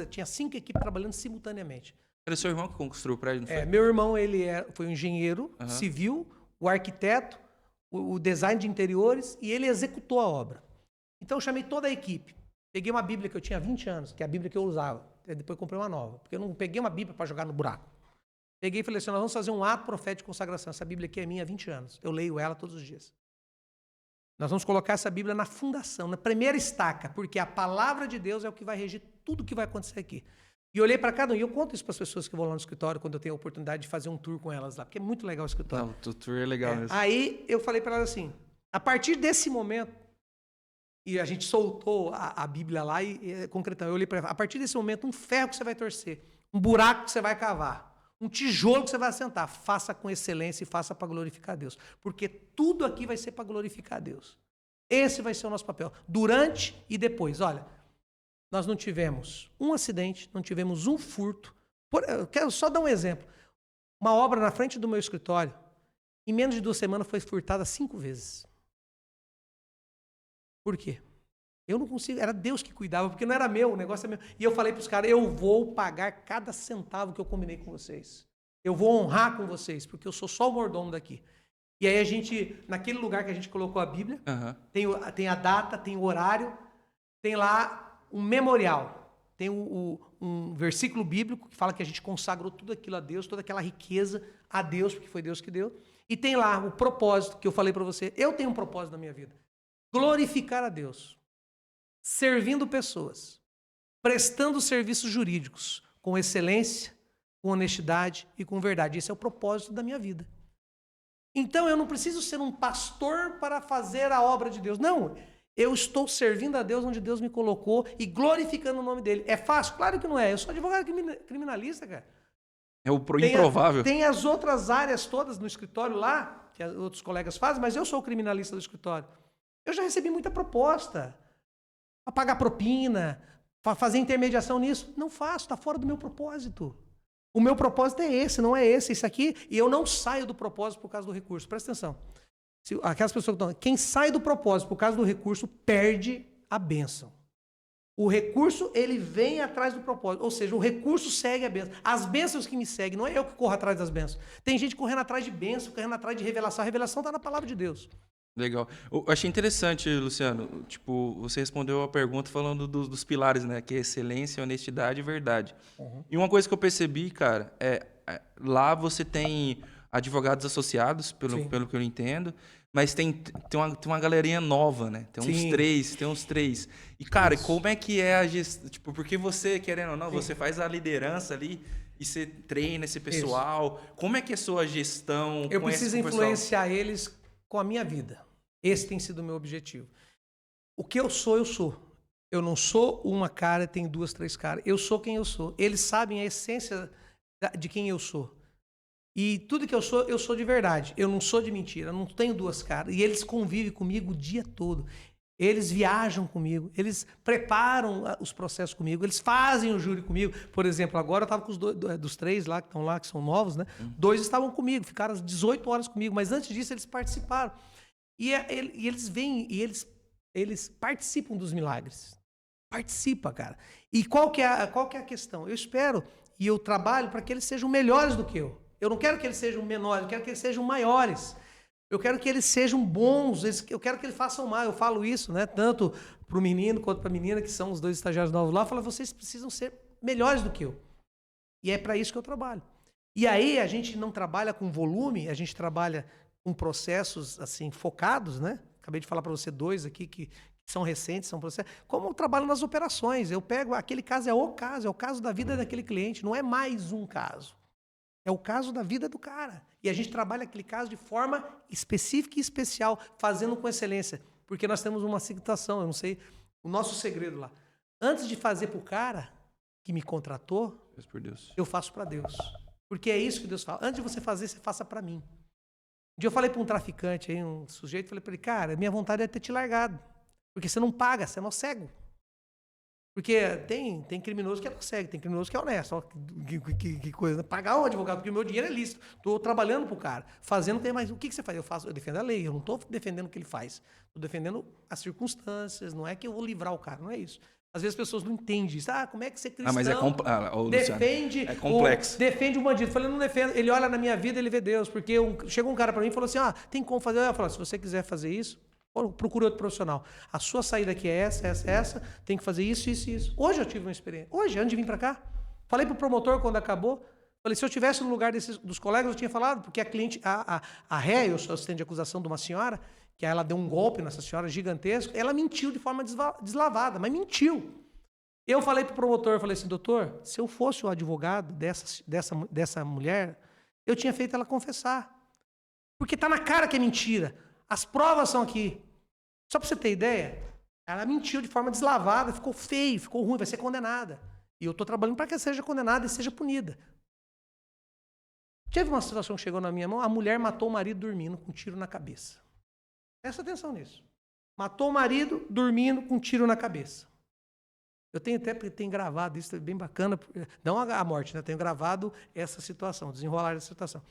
Tinha 5 equipes trabalhando simultaneamente. Era seu irmão que construiu o prédio, não foi? Meu irmão, foi um engenheiro civil, o arquiteto, o design de interiores, e ele executou a obra. Então eu chamei toda a equipe. Peguei uma Bíblia que eu tinha 20 anos, que é a Bíblia que eu usava. Depois eu comprei uma nova, porque eu não peguei uma Bíblia para jogar no buraco. Peguei e falei assim, nós vamos fazer um ato profético de consagração. Essa Bíblia aqui é minha há 20 anos. Eu leio ela todos os dias. Nós vamos colocar essa Bíblia na fundação, na primeira estaca, porque a palavra de Deus é o que vai regir tudo o que vai acontecer aqui. E eu olhei para cada um, e eu conto isso para as pessoas que vão lá no escritório, quando eu tenho a oportunidade de fazer um tour com elas lá, porque é muito legal o escritório. Não, o tour é legal mesmo. Aí eu falei para elas assim, a partir desse momento, e a gente soltou a Bíblia lá e concretamente, eu olhei para ela, a partir desse momento, um ferro que você vai torcer, um buraco que você vai cavar, um tijolo que você vai assentar, faça com excelência e faça para glorificar a Deus. Porque tudo aqui vai ser para glorificar a Deus. Esse vai ser o nosso papel, durante e depois. Olha, nós não tivemos um acidente, não tivemos um furto. Eu quero só dar um exemplo. Uma obra na frente do meu escritório, em menos de 2 semanas foi furtada 5 vezes. Por quê? Eu não consigo, era Deus que cuidava, porque não era meu, o negócio é meu. E eu falei para os caras, eu vou pagar cada centavo que eu combinei com vocês. Eu vou honrar com vocês, porque eu sou só o mordomo daqui. E aí a gente, naquele lugar que a gente colocou a Bíblia, tem a data, tem o horário, tem lá um memorial. Tem um versículo bíblico que fala que a gente consagrou tudo aquilo a Deus, toda aquela riqueza a Deus, porque foi Deus que deu. E tem lá o propósito que eu falei para você. Eu tenho um propósito na minha vida. Glorificar a Deus. Servindo pessoas. Prestando serviços jurídicos. Com excelência, com honestidade e com verdade. Esse é o propósito da minha vida. Então eu não preciso ser um pastor para fazer a obra de Deus. Não, eu estou servindo a Deus onde Deus me colocou e glorificando o nome dele. É fácil? Claro que não é. Eu sou advogado criminalista, cara. É o improvável. Tem as outras áreas todas no escritório lá, que outros colegas fazem, mas eu sou o criminalista do escritório. Eu já recebi muita proposta para pagar propina, para fazer intermediação nisso. Não faço, está fora do meu propósito. O meu propósito é esse, não é esse, isso aqui. E eu não saio do propósito por causa do recurso. Presta atenção. Aquelas pessoas que estão... Quem sai do propósito por causa do recurso perde a bênção. O recurso, ele vem atrás do propósito. Ou seja, o recurso segue a bênção. As bênçãos que me seguem, não é eu que corro atrás das bênçãos. Tem gente correndo atrás de bênção, correndo atrás de revelação. A revelação está na palavra de Deus. Legal. Eu achei interessante, Luciano. Tipo, você respondeu a pergunta falando dos pilares, né? Que é excelência, honestidade e verdade. E uma coisa que eu percebi, cara, lá você tem advogados associados, pelo que eu entendo. Mas tem uma galerinha nova, né? Tem uns três. E, cara, como é que é a gestão? Tipo, porque você, querendo ou não, você faz a liderança ali e você treina esse pessoal. Como é que é a sua gestão? Eu preciso influenciar eles com a minha vida. Esse tem sido o meu objetivo. O que eu sou, eu sou. Eu não sou uma cara, tem 2, 3 caras. Eu sou quem eu sou. Eles sabem a essência de quem eu sou. E tudo que eu sou de verdade. Eu não sou de mentira, eu não tenho 2 caras. E eles convivem comigo o dia todo. Eles viajam comigo, eles preparam os processos comigo, eles fazem o júri comigo. Por exemplo, agora eu estava com os dos 3 lá que estão lá, que são novos, né? 2 estavam comigo, ficaram 18 horas comigo, mas antes disso eles participaram. E eles vêm, e eles participam dos milagres. Participa, cara. E qual que é a questão? Eu espero e eu trabalho para que eles sejam melhores do que eu. Eu não quero que eles sejam menores, eu quero que eles sejam maiores. Eu quero que eles sejam bons, eu quero que eles façam mais. Eu falo isso, né? Tanto para o menino quanto para a menina, que são os 2 estagiários novos lá. Eu falo, vocês precisam ser melhores do que eu. E é para isso que eu trabalho. E aí a gente não trabalha com volume, a gente trabalha com processos assim focados, né? Acabei de falar para você 2 aqui que são recentes, são processos. Como eu trabalho nas operações, eu pego aquele caso, é o caso da vida daquele cliente, não é mais um caso. É o caso da vida do cara. E a gente trabalha aquele caso de forma específica e especial, fazendo com excelência. Porque nós temos uma situação, eu não sei, o nosso segredo lá. Antes de fazer para o cara que me contratou, eu faço para Deus. Porque é isso que Deus fala. Antes de você fazer, você faça para mim. Um dia eu falei para um traficante, aí, um sujeito, falei para ele, cara, minha vontade é ter te largado. Porque você não paga, você é nosso cego. Porque tem criminoso que é cego, tem criminoso que é honesto. Ó, que coisa, né? Pagar o advogado, porque o meu dinheiro é lícito. Estou trabalhando pro cara, fazendo, mas o que você faz? Eu defendo a lei, eu não estou defendendo o que ele faz. Estou defendendo as circunstâncias, não é que eu vou livrar o cara, não é isso. Às vezes as pessoas não entendem isso. Ah, como é que você cristão mas complexo. Defende o bandido. Eu falei, não defendo. Ele olha na minha vida, ele vê Deus. Porque chegou um cara para mim e falou assim, tem como fazer? Eu falo, se você quiser fazer isso, procure outro profissional. A sua saída aqui é essa, tem que fazer isso, isso e isso. Hoje eu tive uma experiência. Hoje, antes de vir para cá. Falei pro promotor quando acabou. Falei, se eu estivesse no lugar dos colegas, eu tinha falado, porque a cliente, a ré, eu sou assistente de acusação de uma senhora, que ela deu um golpe nessa senhora gigantesco, ela mentiu de forma deslavada, mas mentiu. Eu falei pro promotor, falei assim, doutor, se eu fosse o advogado dessa mulher, eu tinha feito ela confessar. Porque tá na cara que é mentira. As provas são aqui. Só para você ter ideia, ela mentiu de forma deslavada, ficou feio, ficou ruim, vai ser condenada. E eu estou trabalhando para que ela seja condenada e seja punida. Teve uma situação que chegou na minha mão, a mulher matou o marido dormindo com um tiro na cabeça. Presta atenção nisso. Matou o marido dormindo com um tiro na cabeça. Eu tenho gravado isso, é bem bacana, não a morte, né? Tenho gravado essa situação, desenrolar essa situação.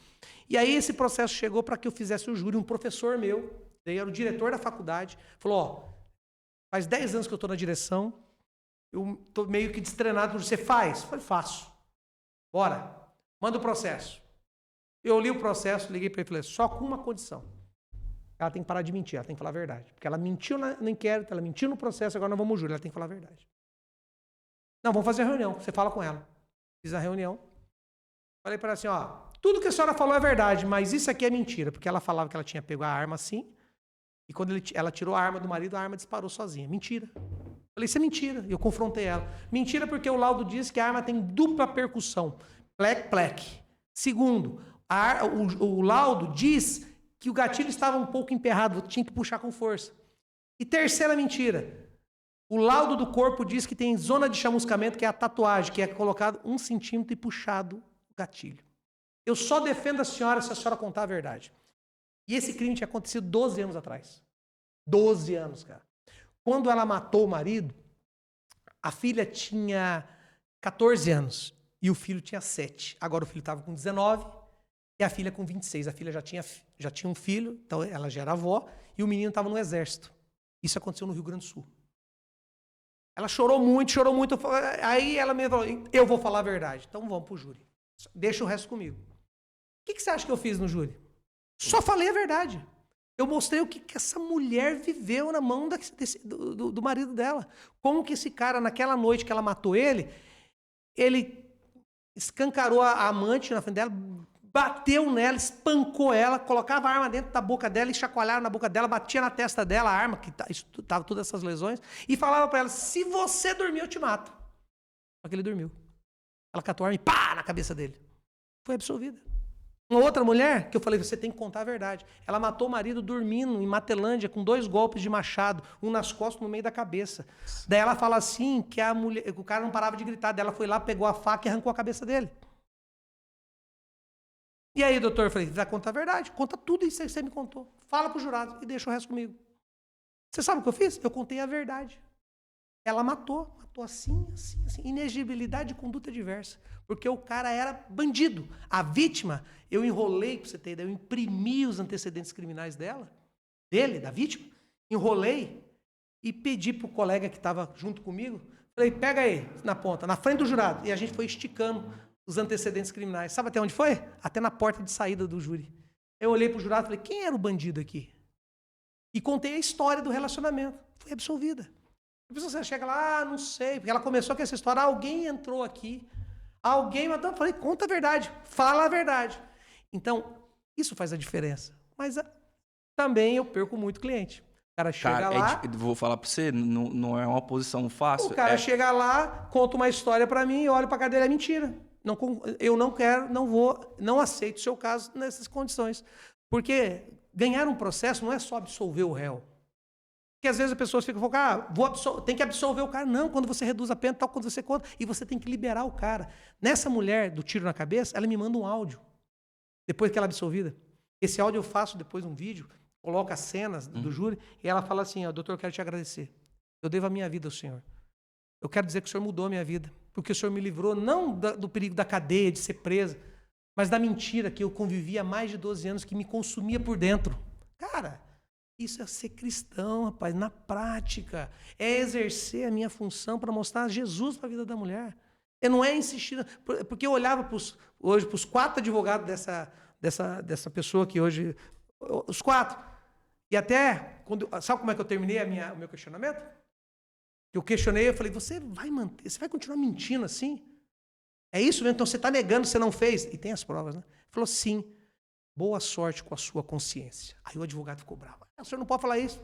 E aí esse processo chegou para que eu fizesse o júri, um professor meu, daí era o diretor da faculdade, falou, faz 10 anos que eu estou na direção, eu estou meio que destrenado, você faz? Eu falei, faço. Bora, manda o processo. Eu li o processo, liguei para ele e falei, só com uma condição. Ela tem que parar de mentir, ela tem que falar a verdade. Porque ela mentiu no inquérito, ela mentiu no processo, agora nós vamos ao júri, ela tem que falar a verdade. Não, vamos fazer a reunião. Você fala com ela. Fiz a reunião. Falei para ela assim, tudo que a senhora falou é verdade, mas isso aqui é mentira. Porque ela falava que ela tinha pego a arma assim, e quando ela tirou a arma do marido, a arma disparou sozinha. Mentira. Falei, isso é mentira. E eu confrontei ela. Mentira porque o laudo diz que a arma tem dupla percussão. Plec, plec. Segundo, o laudo diz que o gatilho estava um pouco emperrado, tinha que puxar com força. E terceira mentira. O laudo do corpo diz que tem zona de chamuscamento, que é a tatuagem, que é colocado 1 centímetro e puxado o gatilho. Eu só defendo a senhora se a senhora contar a verdade. E esse crime tinha acontecido 12 anos atrás. 12 anos, cara. Quando ela matou o marido, a filha tinha 14 anos e o filho tinha 7. Agora o filho estava com 19 e a filha com 26. A filha já tinha um filho, então ela já era avó, e o menino estava no exército. Isso aconteceu no Rio Grande do Sul. Ela chorou muito. Aí ela me falou, eu vou falar a verdade. Então vamos pro júri. Deixa o resto comigo. O que você acha que eu fiz no júri? Só falei a verdade. Eu mostrei o que essa mulher viveu na mão do marido dela. Como que esse cara, naquela noite que ela matou ele escancarou a amante na frente dela, bateu nela, espancou ela, colocava a arma dentro da boca dela e chacoalhava na boca dela, batia na testa dela a arma, que estava todas essas lesões, e falava para ela, se você dormir, eu te mato. Só que ele dormiu. Ela catou a arma e pá, na cabeça dele. Foi absolvida. Uma outra mulher, que eu falei, você tem que contar a verdade. Ela matou o marido dormindo em Matelândia com 2 golpes de machado, um nas costas, no meio da cabeça. Daí ela fala assim, que o cara não parava de gritar. Daí ela foi lá, pegou a faca e arrancou a cabeça dele. E aí, doutor, eu falei, vai contar a verdade. Conta tudo isso que você me contou. Fala pro jurado e deixa o resto comigo. Você sabe o que eu fiz? Eu contei a verdade. Ela matou assim. Inegibilidade de conduta diversa. Porque o cara era bandido. A vítima, eu enrolei, pra você ter ideia, eu imprimi os antecedentes criminais dele, da vítima, enrolei e pedi pro colega que estava junto comigo, falei, pega aí, na ponta, na frente do jurado. E a gente foi esticando os antecedentes criminais. Sabe até onde foi? Até na porta de saída do júri. Eu olhei pro jurado e falei, quem era o bandido aqui? E contei a história do relacionamento. Fui absolvida. A pessoa chega lá, não sei, porque ela começou com essa história, alguém entrou aqui, alguém matou. Eu falei, conta a verdade, fala a verdade. Então, isso faz a diferença. Mas também eu perco muito cliente. O cara chega lá... vou falar pra você, não é uma posição fácil. O cara chega lá, conta uma história pra mim, olha pra cara dele, é mentira. Eu não quero, não aceito o seu caso nessas condições. Porque ganhar um processo não é só absolver o réu. Porque às vezes as pessoas ficam falando, tem que absolver o cara. Não, quando você reduz a pena, tal, quando você conta, e você tem que liberar o cara. Nessa mulher do tiro na cabeça, ela me manda um áudio, depois que ela é absolvida. Esse áudio eu faço depois um vídeo, coloco as cenas do júri, e ela fala assim, doutor, eu quero te agradecer. Eu devo a minha vida ao senhor. Eu quero dizer que o senhor mudou a minha vida. Porque o senhor me livrou não do perigo da cadeia, de ser presa, mas da mentira que eu convivia há mais de 12 anos, que me consumia por dentro. Cara, isso é ser cristão, rapaz, na prática. É exercer a minha função para mostrar Jesus para a vida da mulher. Não é insistir... Porque eu olhava hoje para os 4 advogados dessa pessoa que hoje... Os 4. E até... Sabe como é que eu terminei o meu questionamento? Eu questionei, eu falei, você vai continuar mentindo assim? É isso mesmo? Então você está negando, você não fez? E tem as provas, né? Ele falou, sim. Boa sorte com a sua consciência. Aí o advogado ficou bravo. O senhor não pode falar isso.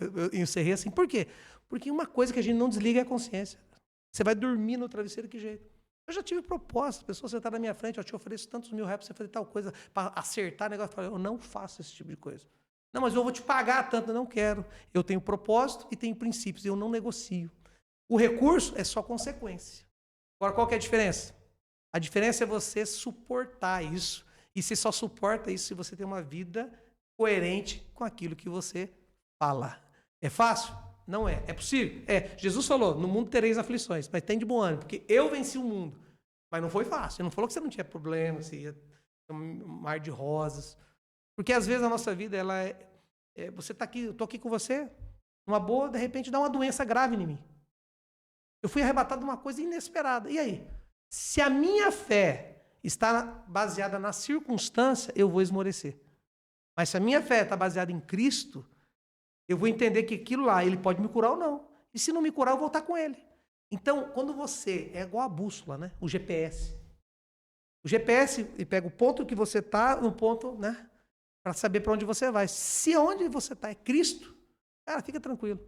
Eu encerrei assim. Por quê? Porque uma coisa que a gente não desliga é a consciência. Você vai dormir no travesseiro, que jeito? Eu já tive propostas, pessoas sentadas na minha frente, eu te ofereço tantos mil reais para você fazer tal coisa, para acertar o negócio. Eu falei, eu não faço esse tipo de coisa. Não, mas eu vou te pagar tanto. Eu não quero. Eu tenho propósito e tenho princípios. Eu não negocio. O recurso é só consequência. Agora, qual que é a diferença? A diferença é você suportar isso. E você só suporta isso se você tem uma vida coerente com aquilo que você fala. É fácil? Não é. É possível? É. Jesus falou, no mundo tereis aflições, mas tem de bom ânimo, porque eu venci o mundo. Mas não foi fácil. Ele não falou que você não tinha problema, você ia ter um mar de rosas. Porque às vezes a nossa vida, ela você está aqui, eu estou aqui com você, numa boa, de repente dá uma doença grave em mim. Eu fui arrebatado de uma coisa inesperada. E aí? Se a minha fé está baseada na circunstância, eu vou esmorecer. Mas se a minha fé está baseada em Cristo, eu vou entender que aquilo lá, ele pode me curar ou não. E se não me curar, eu vou voltar com ele. Então, quando você... É igual a bússola, né? O GPS. O GPS, ele pega o ponto que você está, no ponto, né? Para saber para onde você vai. Se onde você está é Cristo, cara, fica tranquilo.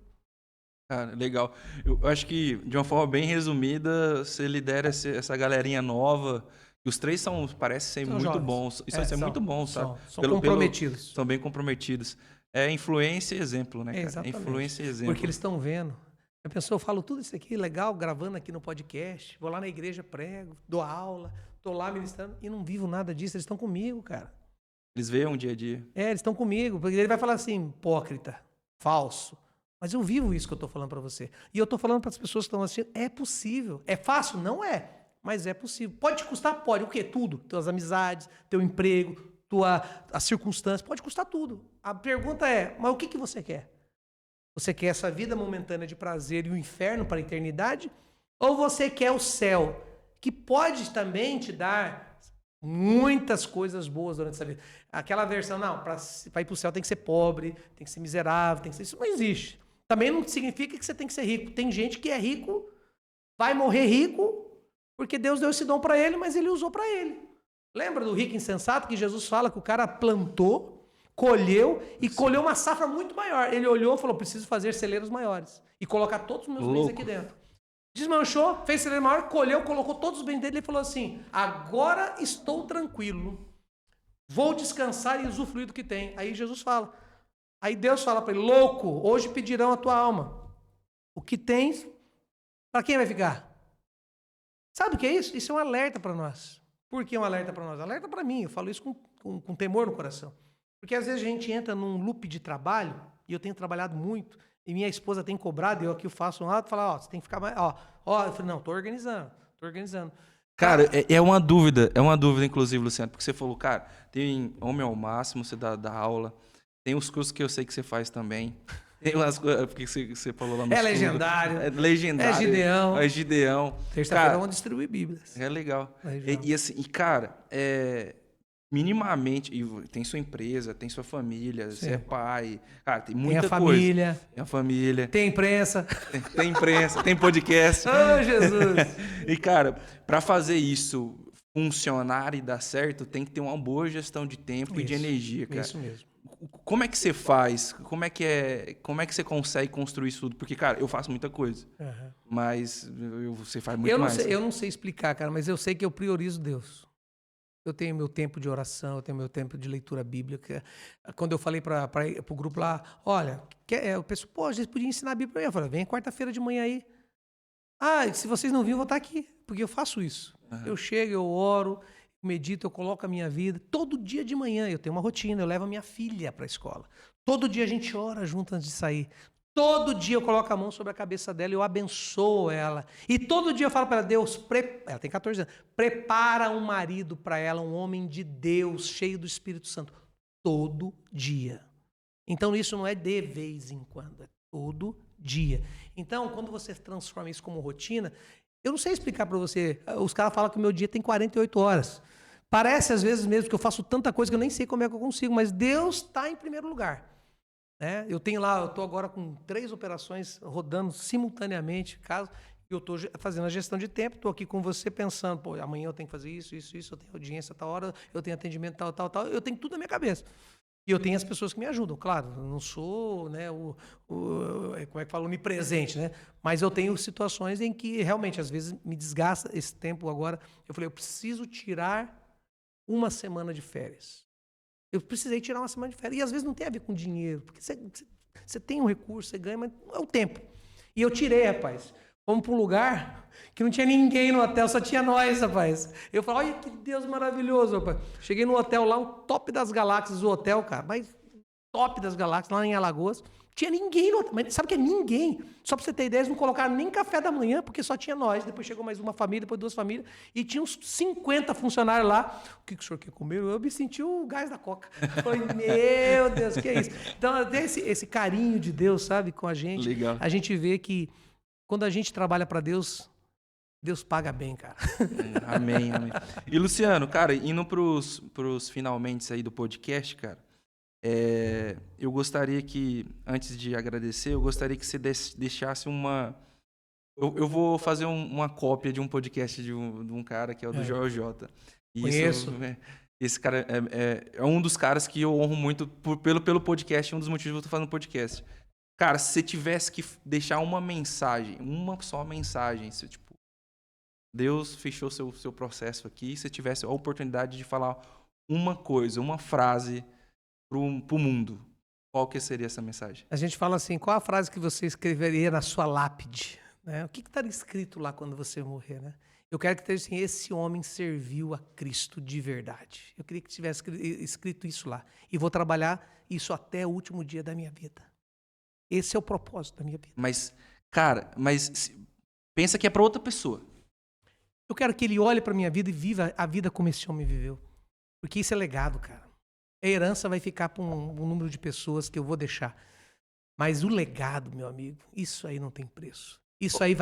Cara, legal. Eu acho que, de uma forma bem resumida, você lidera essa galerinha nova. E os 3 parecem ser muito jovens. Bons. Isso vai ser muito bom, sabe? São comprometidos. São bem comprometidos. É influência e exemplo, né, cara? Exatamente. Influência e exemplo. Porque eles estão vendo. A pessoa, eu falo tudo isso aqui, legal, gravando aqui no podcast, vou lá na igreja, prego, dou aula, estou lá ministrando e não vivo nada disso. Eles estão comigo, cara. Eles veem um dia a dia. Eles estão comigo. Porque ele vai falar assim, hipócrita, falso. Mas eu vivo isso que eu estou falando para você. E eu estou falando para as pessoas que estão assistindo, é possível. É fácil? Não é. Mas é possível. Pode te custar? Pode. O quê? Tudo. Tuas amizades, teu emprego, as circunstâncias. Pode custar tudo. A pergunta é, mas o que você quer? Você quer essa vida momentânea de prazer e o inferno para a eternidade? Ou você quer o céu, que pode também te dar muitas coisas boas durante essa vida? Aquela versão, não, para ir para o céu tem que ser pobre, tem que ser miserável, tem que ser... Isso não existe. Também não significa que você tem que ser rico. Tem gente que é rico, vai morrer rico, porque Deus deu esse dom para ele, mas ele usou para ele. Lembra do rico insensato que Jesus fala que o cara plantou, colheu e colheu uma safra muito maior. Ele olhou e falou, preciso fazer celeiros maiores e colocar todos os meus bens aqui dentro. Desmanchou, fez celeiro maior, colheu, colocou todos os bens dele e falou assim, agora estou tranquilo, vou descansar e usufruir do que tem. Aí Jesus fala, aí Deus fala para ele, louco, hoje pedirão a tua alma. O que tens, para quem vai ficar? Sabe o que é isso? Isso é um alerta para nós. Por que um alerta para nós? Alerta para mim, eu falo isso com temor no coração. Porque às vezes a gente entra num loop de trabalho, e eu tenho trabalhado muito, e minha esposa tem cobrado, eu aqui faço um lado, falo, você tem que ficar mais, eu falei, não, tô organizando. Cara, é uma dúvida, inclusive, Luciano, porque você falou, cara, tem Homem ao Máximo, você dá aula, tem os cursos que eu sei que você faz também, tem umas coisas, porque você falou lá no estudo. Legendário. É legendário. É Gideão. Terça-feira vamos distribuir Bíblias. É legal. E assim, cara, minimamente, e tem sua empresa, tem sua família, você é pai, cara, tem muita coisa. Tem a família. Tem imprensa. Tem imprensa, tem podcast. Oh, Jesus! E, cara, pra fazer isso funcionar e dar certo, tem que ter uma boa gestão de tempo e de energia, cara. Isso mesmo. Como é que você faz? Como é que você consegue construir isso tudo? Porque, cara, eu faço muita coisa, mas você faz muito mais. Eu não sei explicar, cara, mas eu sei que eu priorizo Deus. Eu tenho meu tempo de oração, eu tenho meu tempo de leitura bíblica. Quando eu falei para o grupo lá, olha, o pessoal, pô, a gente podia ensinar a Bíblia para mim. Eu falei, vem quarta-feira de manhã aí. Ah, se vocês não viram, eu vou estar aqui, porque eu faço isso. Eu chego, eu oro, medito, eu coloco a minha vida. Todo dia de manhã eu tenho uma rotina, eu levo a minha filha para a escola. Todo dia a gente ora junto antes de sair. Todo dia eu coloco a mão sobre a cabeça dela e eu abençoo ela. E todo dia eu falo para ela, Deus, ela tem 14 anos, prepara um marido para ela, um homem de Deus, cheio do Espírito Santo. Todo dia. Então isso não é de vez em quando, é todo dia. Então, quando você transforma isso como rotina, eu não sei explicar para você, os caras falam que o meu dia tem 48 horas. Parece às vezes mesmo que eu faço tanta coisa que eu nem sei como é que eu consigo, mas Deus está em primeiro lugar. Eu estou agora com 3 operações rodando simultaneamente, eu estou fazendo a gestão de tempo, estou aqui com você pensando, pô, amanhã eu tenho que fazer isso, eu tenho audiência a tal hora, eu tenho atendimento tal, eu tenho tudo na minha cabeça. E eu tenho as pessoas que me ajudam, claro, eu não sou, né, como é que fala, onipresente, né? Mas eu tenho situações em que realmente, às vezes, me desgasta esse tempo agora. Eu falei, eu preciso tirar uma semana de férias. Eu precisei tirar uma semana de férias. E às vezes não tem a ver com dinheiro, porque você tem um recurso, você ganha, mas é o tempo. E eu tirei, rapaz. Fomos para um lugar que não tinha ninguém no hotel, só tinha nós, rapaz. Eu falei, olha que Deus maravilhoso, rapaz. Cheguei no hotel lá, o top das galáxias, o hotel, cara, mas top das galáxias, lá em Alagoas. Tinha ninguém no hotel, mas sabe o que é ninguém? Só para você ter ideia, eles não colocaram nem café da manhã, porque só tinha nós. Depois chegou mais uma família, depois 2 famílias, e tinha uns 50 funcionários lá. O que o senhor quer comer? Eu me senti o gás da coca. Eu falei, meu Deus, que é isso? Então, tem esse carinho de Deus, sabe, com a gente. Legal. A gente vê que quando a gente trabalha para Deus, Deus paga bem, cara. Amém. E, Luciano, cara, indo pros finalmente aí do podcast, cara, eu gostaria que, antes de agradecer, eu gostaria que você deixasse uma... Eu vou fazer uma cópia de um podcast de um cara que é o do Joel J. Conheço. Esse cara é um dos caras que eu honro muito pelo podcast, um dos motivos que eu tô fazendo podcast. Cara, se você tivesse que deixar uma mensagem, uma só mensagem, tipo, Deus fechou seu processo aqui, se você tivesse a oportunidade de falar uma coisa, uma frase pro mundo, qual que seria essa mensagem? A gente fala assim, qual a frase que você escreveria na sua lápide? Né? O que estaria escrito lá quando você morrer, né? Eu quero que esteja assim, esse homem serviu a Cristo de verdade. Eu queria que tivesse escrito isso lá. E vou trabalhar isso até o último dia da minha vida. Esse é o propósito da minha vida. Mas, cara, pensa que é para outra pessoa. Eu quero que ele olhe para minha vida e viva a vida como esse homem viveu. Porque isso é legado, cara. A herança vai ficar para um número de pessoas que eu vou deixar. Mas o legado, meu amigo, isso aí não tem preço. Isso aí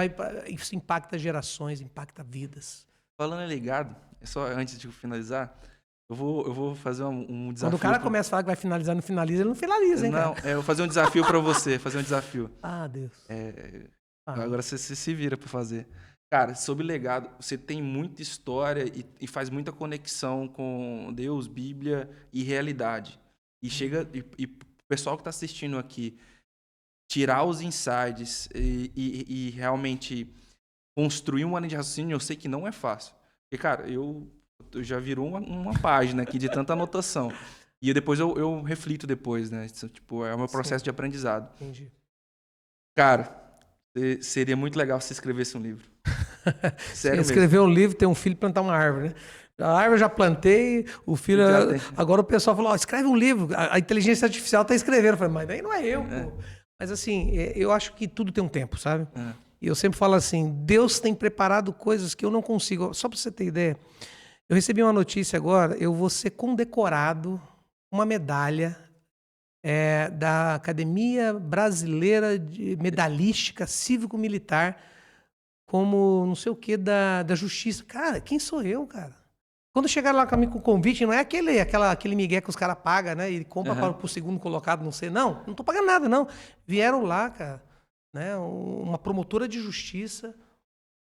isso impacta gerações, impacta vidas. Falando em legado, só antes de finalizar, eu vou fazer um desafio. Quando o cara começa a falar que vai finalizar, não finaliza, ele não finaliza, hein, cara? Não, eu vou fazer um desafio para você, fazer um desafio. Ah, Deus. Agora você se vira para fazer. Cara, sobre legado, você tem muita história e faz muita conexão com Deus, Bíblia e realidade. E chega e o pessoal que está assistindo aqui tirar os insights e realmente construir uma linha de raciocínio, eu sei que não é fácil. Porque, cara, eu já virou uma página aqui de tanta anotação. E depois eu reflito depois, né? Isso, tipo, é o meu processo de aprendizado. Entendi. Cara, seria muito legal se escrevesse um livro. Sério mesmo. Escrever um livro, ter um filho e plantar uma árvore, né? A árvore eu já plantei, o filho. Agora o pessoal falou: escreve um livro. A inteligência artificial está escrevendo. Eu falei, mas daí não é eu, pô. Mas assim, eu acho que tudo tem um tempo, sabe? E eu sempre falo assim: Deus tem preparado coisas que eu não consigo. Só para você ter ideia, eu recebi uma notícia agora, eu vou ser condecorado com uma medalha da Academia Brasileira de Medalhística Cívico-Militar como não sei o que da Justiça. Cara, quem sou eu, cara? Quando chegaram lá com o convite, não é aquele migué que os caras pagam, né? E compra pro segundo colocado, não sei. Não tô pagando nada, não. Vieram lá, cara, né? Uma promotora de justiça,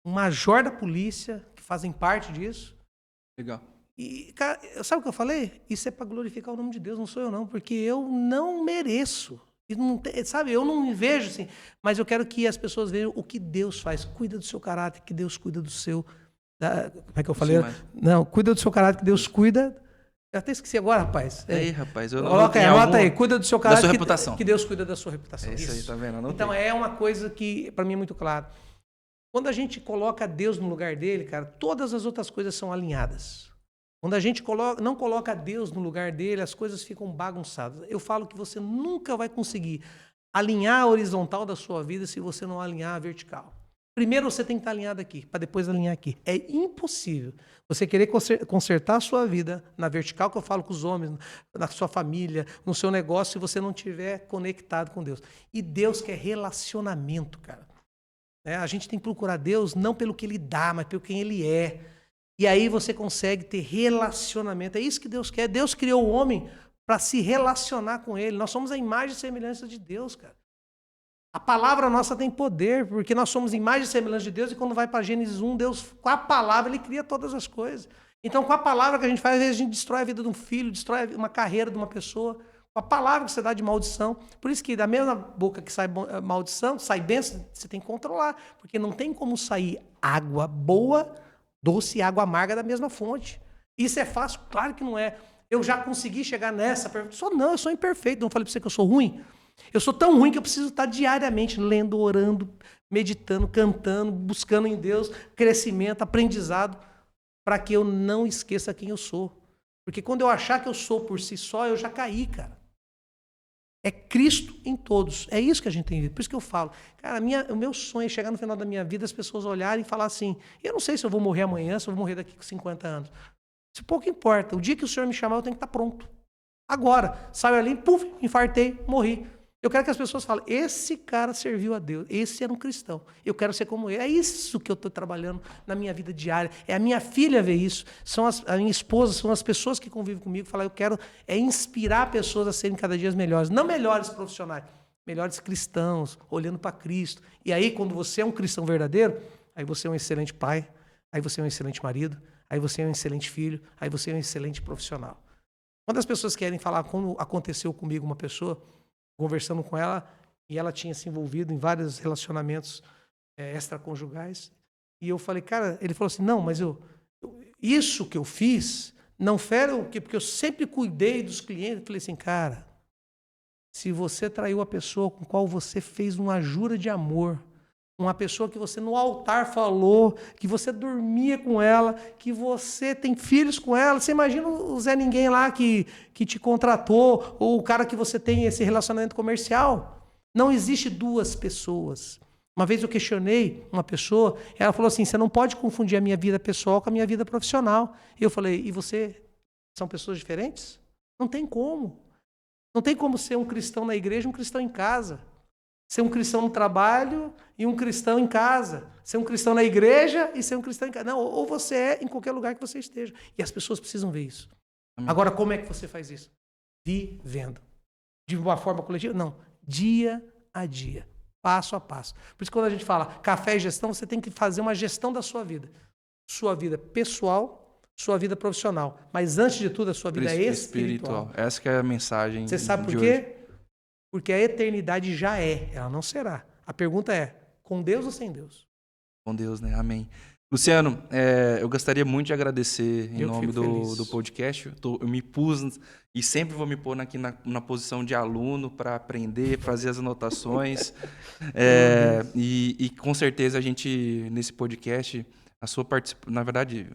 um major da polícia, que fazem parte disso. Legal. E, cara, sabe o que eu falei? Isso é para glorificar o nome de Deus, não sou eu, não. Porque eu não mereço. E não tem, sabe, eu não me vejo assim. Mas eu quero que as pessoas vejam o que Deus faz. Cuida do seu caráter, que Deus cuida do seu... como é que eu falei? Não, cuida do seu caráter, que Deus cuida... Eu até esqueci agora, rapaz. Aí, rapaz. Anota aí. Cuida do seu caráter, da sua reputação. Que Deus cuida da sua reputação. É isso aí, tá vendo? Então, é uma coisa que, para mim, é muito claro. Quando a gente coloca Deus no lugar dele, cara, todas as outras coisas são alinhadas. Quando a gente não coloca Deus no lugar dele, as coisas ficam bagunçadas. Eu falo que você nunca vai conseguir alinhar a horizontal da sua vida se você não alinhar a vertical. Primeiro você tem que estar alinhado aqui, para depois alinhar aqui. É impossível você querer consertar a sua vida na vertical, que eu falo com os homens, na sua família, no seu negócio, se você não estiver conectado com Deus. E Deus quer relacionamento, cara. A gente tem que procurar Deus não pelo que Ele dá, mas pelo quem Ele é. E aí você consegue ter relacionamento. É isso que Deus quer. Deus criou o homem para se relacionar com Ele. Nós somos a imagem e semelhança de Deus, cara. A palavra nossa tem poder, porque nós somos imagem e semelhança de Deus, e quando vai para Gênesis 1, Deus, com a palavra, Ele cria todas as coisas. Então, com a palavra que a gente faz, às vezes a gente destrói a vida de um filho, destrói uma carreira de uma pessoa, com a palavra que você dá de maldição. Por isso que da mesma boca que sai maldição, sai bênção, você tem que controlar, porque não tem como sair água boa, doce e água amarga da mesma fonte. Isso é fácil? Claro que não é. Eu já consegui chegar nessa perfeição? Eu sou imperfeito. Não falei para você que eu sou ruim? Eu sou tão ruim que eu preciso estar diariamente lendo, orando, meditando, cantando, buscando em Deus crescimento, aprendizado, para que eu não esqueça quem eu sou. Porque quando eu achar que eu sou por si só, eu já caí, cara. É Cristo em todos. É isso que a gente tem visto. Por isso que eu falo. Cara, o meu sonho é chegar no final da minha vida, as pessoas olharem e falar assim, eu não sei se eu vou morrer amanhã, se eu vou morrer daqui com 50 anos. Isso pouco importa. O dia que o Senhor me chamar, eu tenho que estar pronto. Agora. Saio ali, puf, infartei, morri. Eu quero que as pessoas falem, esse cara serviu a Deus, esse era um cristão. Eu quero ser como ele. É isso que eu estou trabalhando na minha vida diária. É a minha filha ver isso. A minha esposa, são as pessoas que convivem comigo. Falar, eu quero inspirar pessoas a serem cada dia melhores. Não melhores profissionais, melhores cristãos, olhando para Cristo. E aí, quando você é um cristão verdadeiro, aí você é um excelente pai, aí você é um excelente marido, aí você é um excelente filho, aí você é um excelente profissional. Quando as pessoas querem falar como aconteceu comigo uma pessoa, conversando com ela, e ela tinha se envolvido em vários relacionamentos extraconjugais. E eu falei, cara, ele falou assim, não, mas isso que eu fiz não fere o quê? Porque eu sempre cuidei dos clientes. Eu falei assim, cara, se você traiu a pessoa com qual você fez uma jura de amor, uma pessoa que você no altar falou, que você dormia com ela, que você tem filhos com ela. Você imagina o Zé Ninguém lá que te contratou, ou o cara que você tem esse relacionamento comercial. Não existe duas pessoas. Uma vez eu questionei uma pessoa, ela falou assim, você não pode confundir a minha vida pessoal com a minha vida profissional. Eu falei, e você? São pessoas diferentes? Não tem como. Não tem como ser um cristão na igreja e um cristão em casa. Ser um cristão no trabalho e um cristão em casa. Ser um cristão na igreja e ser um cristão em casa. Não, ou você é em qualquer lugar que você esteja. E as pessoas precisam ver isso. Amém. Agora, como é que você faz isso? Vivendo. De uma forma coletiva? Não. Dia a dia. passo a passo. Por isso que quando a gente fala café e gestão, você tem que fazer uma gestão da sua vida. Sua vida pessoal, sua vida profissional. Mas antes de tudo, a sua vida espiritual. Essa que é a mensagem. Você sabe por quê? Porque a eternidade já é, ela não será. A pergunta é, com Deus ou sem Deus? Com Deus, né? Amém. Luciano, eu gostaria muito de agradecer em nome do podcast. Eu me pus e sempre vou me pôr aqui na posição de aluno para aprender, fazer as anotações. E com certeza a gente, nesse podcast, a sua participação, na verdade,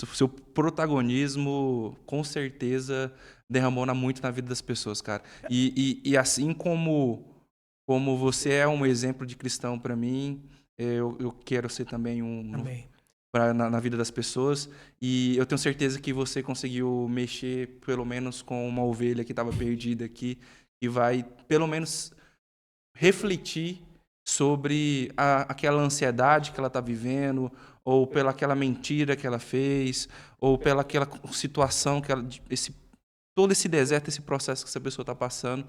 o seu protagonismo, com certeza, derramou muito na vida das pessoas, cara. E assim como você é um exemplo de cristão para mim, eu quero ser também na vida das pessoas. E eu tenho certeza que você conseguiu mexer, pelo menos, com uma ovelha que estava perdida aqui, e vai, pelo menos, refletir sobre aquela ansiedade que ela está vivendo, ou pela aquela mentira que ela fez, ou pela aquela situação que todo esse deserto, esse processo que essa pessoa está passando.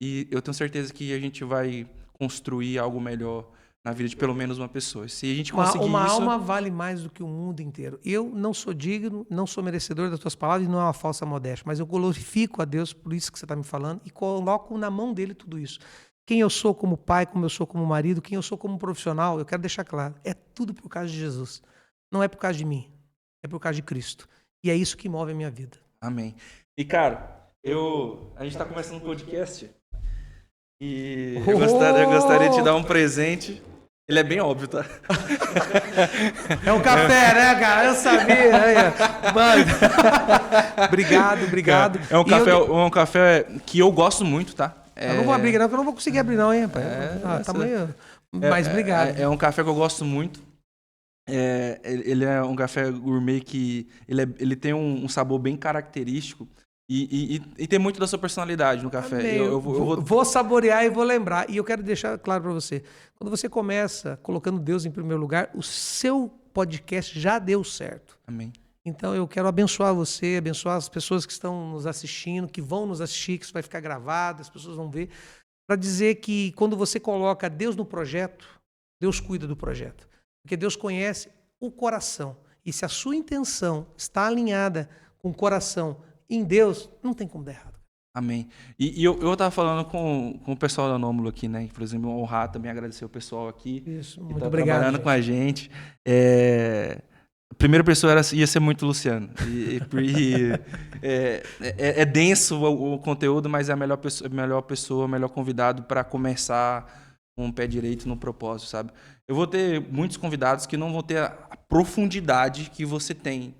E eu tenho certeza que a gente vai construir algo melhor na vida de pelo menos uma pessoa. Se a gente conseguir uma isso... alma vale mais do que o mundo inteiro. Eu não sou digno, não sou merecedor das tuas palavras, e não é uma falsa modéstia, mas eu glorifico a Deus por isso que você está me falando e coloco na mão dele tudo isso. Quem eu sou como pai, como eu sou como marido, quem eu sou como profissional, eu quero deixar claro, é tudo por causa de Jesus. Não é por causa de mim, é por causa de Cristo. E é isso que move a minha vida. Amém. E, cara, a gente está começando um podcast e eu gostaria de te dar um presente. Ele é bem óbvio, tá? É um café, né, cara? Eu sabia. Mano. Obrigado. É um café que eu gosto muito, tá? Eu não vou abrir, não, porque eu não vou conseguir abrir, não, hein, rapaz? Tá meio... Mas obrigado. É um café que eu gosto muito. Ele é um café gourmet que ele tem um sabor bem característico. E tem muito da sua personalidade no café. Eu vou saborear e vou lembrar. E eu quero deixar claro para você. Quando você começa colocando Deus em primeiro lugar, o seu podcast já deu certo. Amém. Então eu quero abençoar você, abençoar as pessoas que estão nos assistindo, que vão nos assistir, que isso vai ficar gravado, as pessoas vão ver. Para dizer que quando você coloca Deus no projeto, Deus cuida do projeto. Porque Deus conhece o coração. E se a sua intenção está alinhada com o coração em Deus, não tem como dar errado. Amém. E eu estava falando com o pessoal da Anômulo aqui, né? Por exemplo, honrar também, agradecer o pessoal aqui. Isso, muito que tá obrigado. Trabalhando com a gente. A primeira pessoa ia ser muito Luciano. É denso o conteúdo, mas é a melhor pessoa, melhor convidado para começar com o pé direito no propósito, sabe? Eu vou ter muitos convidados que não vão ter a profundidade que você tem.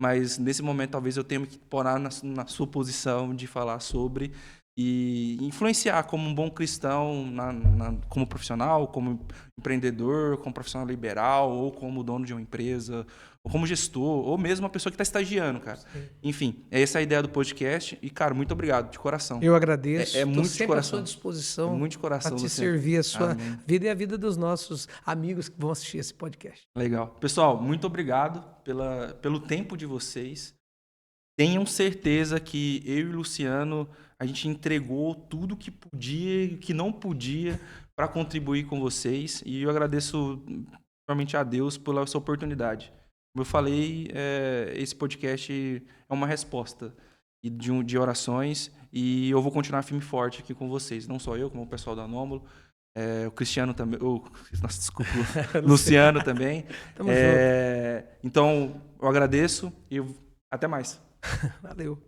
Mas nesse momento talvez eu tenha que pôr na sua posição de falar sobre e influenciar como um bom cristão, como profissional, como empreendedor, como profissional liberal, ou como dono de uma empresa, ou como gestor, ou mesmo uma pessoa que está estagiando, cara. Sim. Enfim, essa é a ideia do podcast. E, cara, muito obrigado, de coração. Eu agradeço. Muito de coração. À sua disposição. Muito de coração, para te Luciano. servir a sua Amém. vida e a vida dos nossos amigos que vão assistir esse podcast. Legal. Pessoal, muito obrigado pelo tempo de vocês. Tenham certeza que eu e o Luciano, a gente entregou tudo que podia e que não podia para contribuir com vocês. E eu agradeço realmente a Deus pela essa oportunidade. Como eu falei, esse podcast é uma resposta de orações e eu vou continuar firme e forte aqui com vocês. Não só eu, como o pessoal da Anômulo, o Cristiano também, nossa, desculpa, Luciano também. Tamo junto. Então, eu agradeço e até mais. Valeu.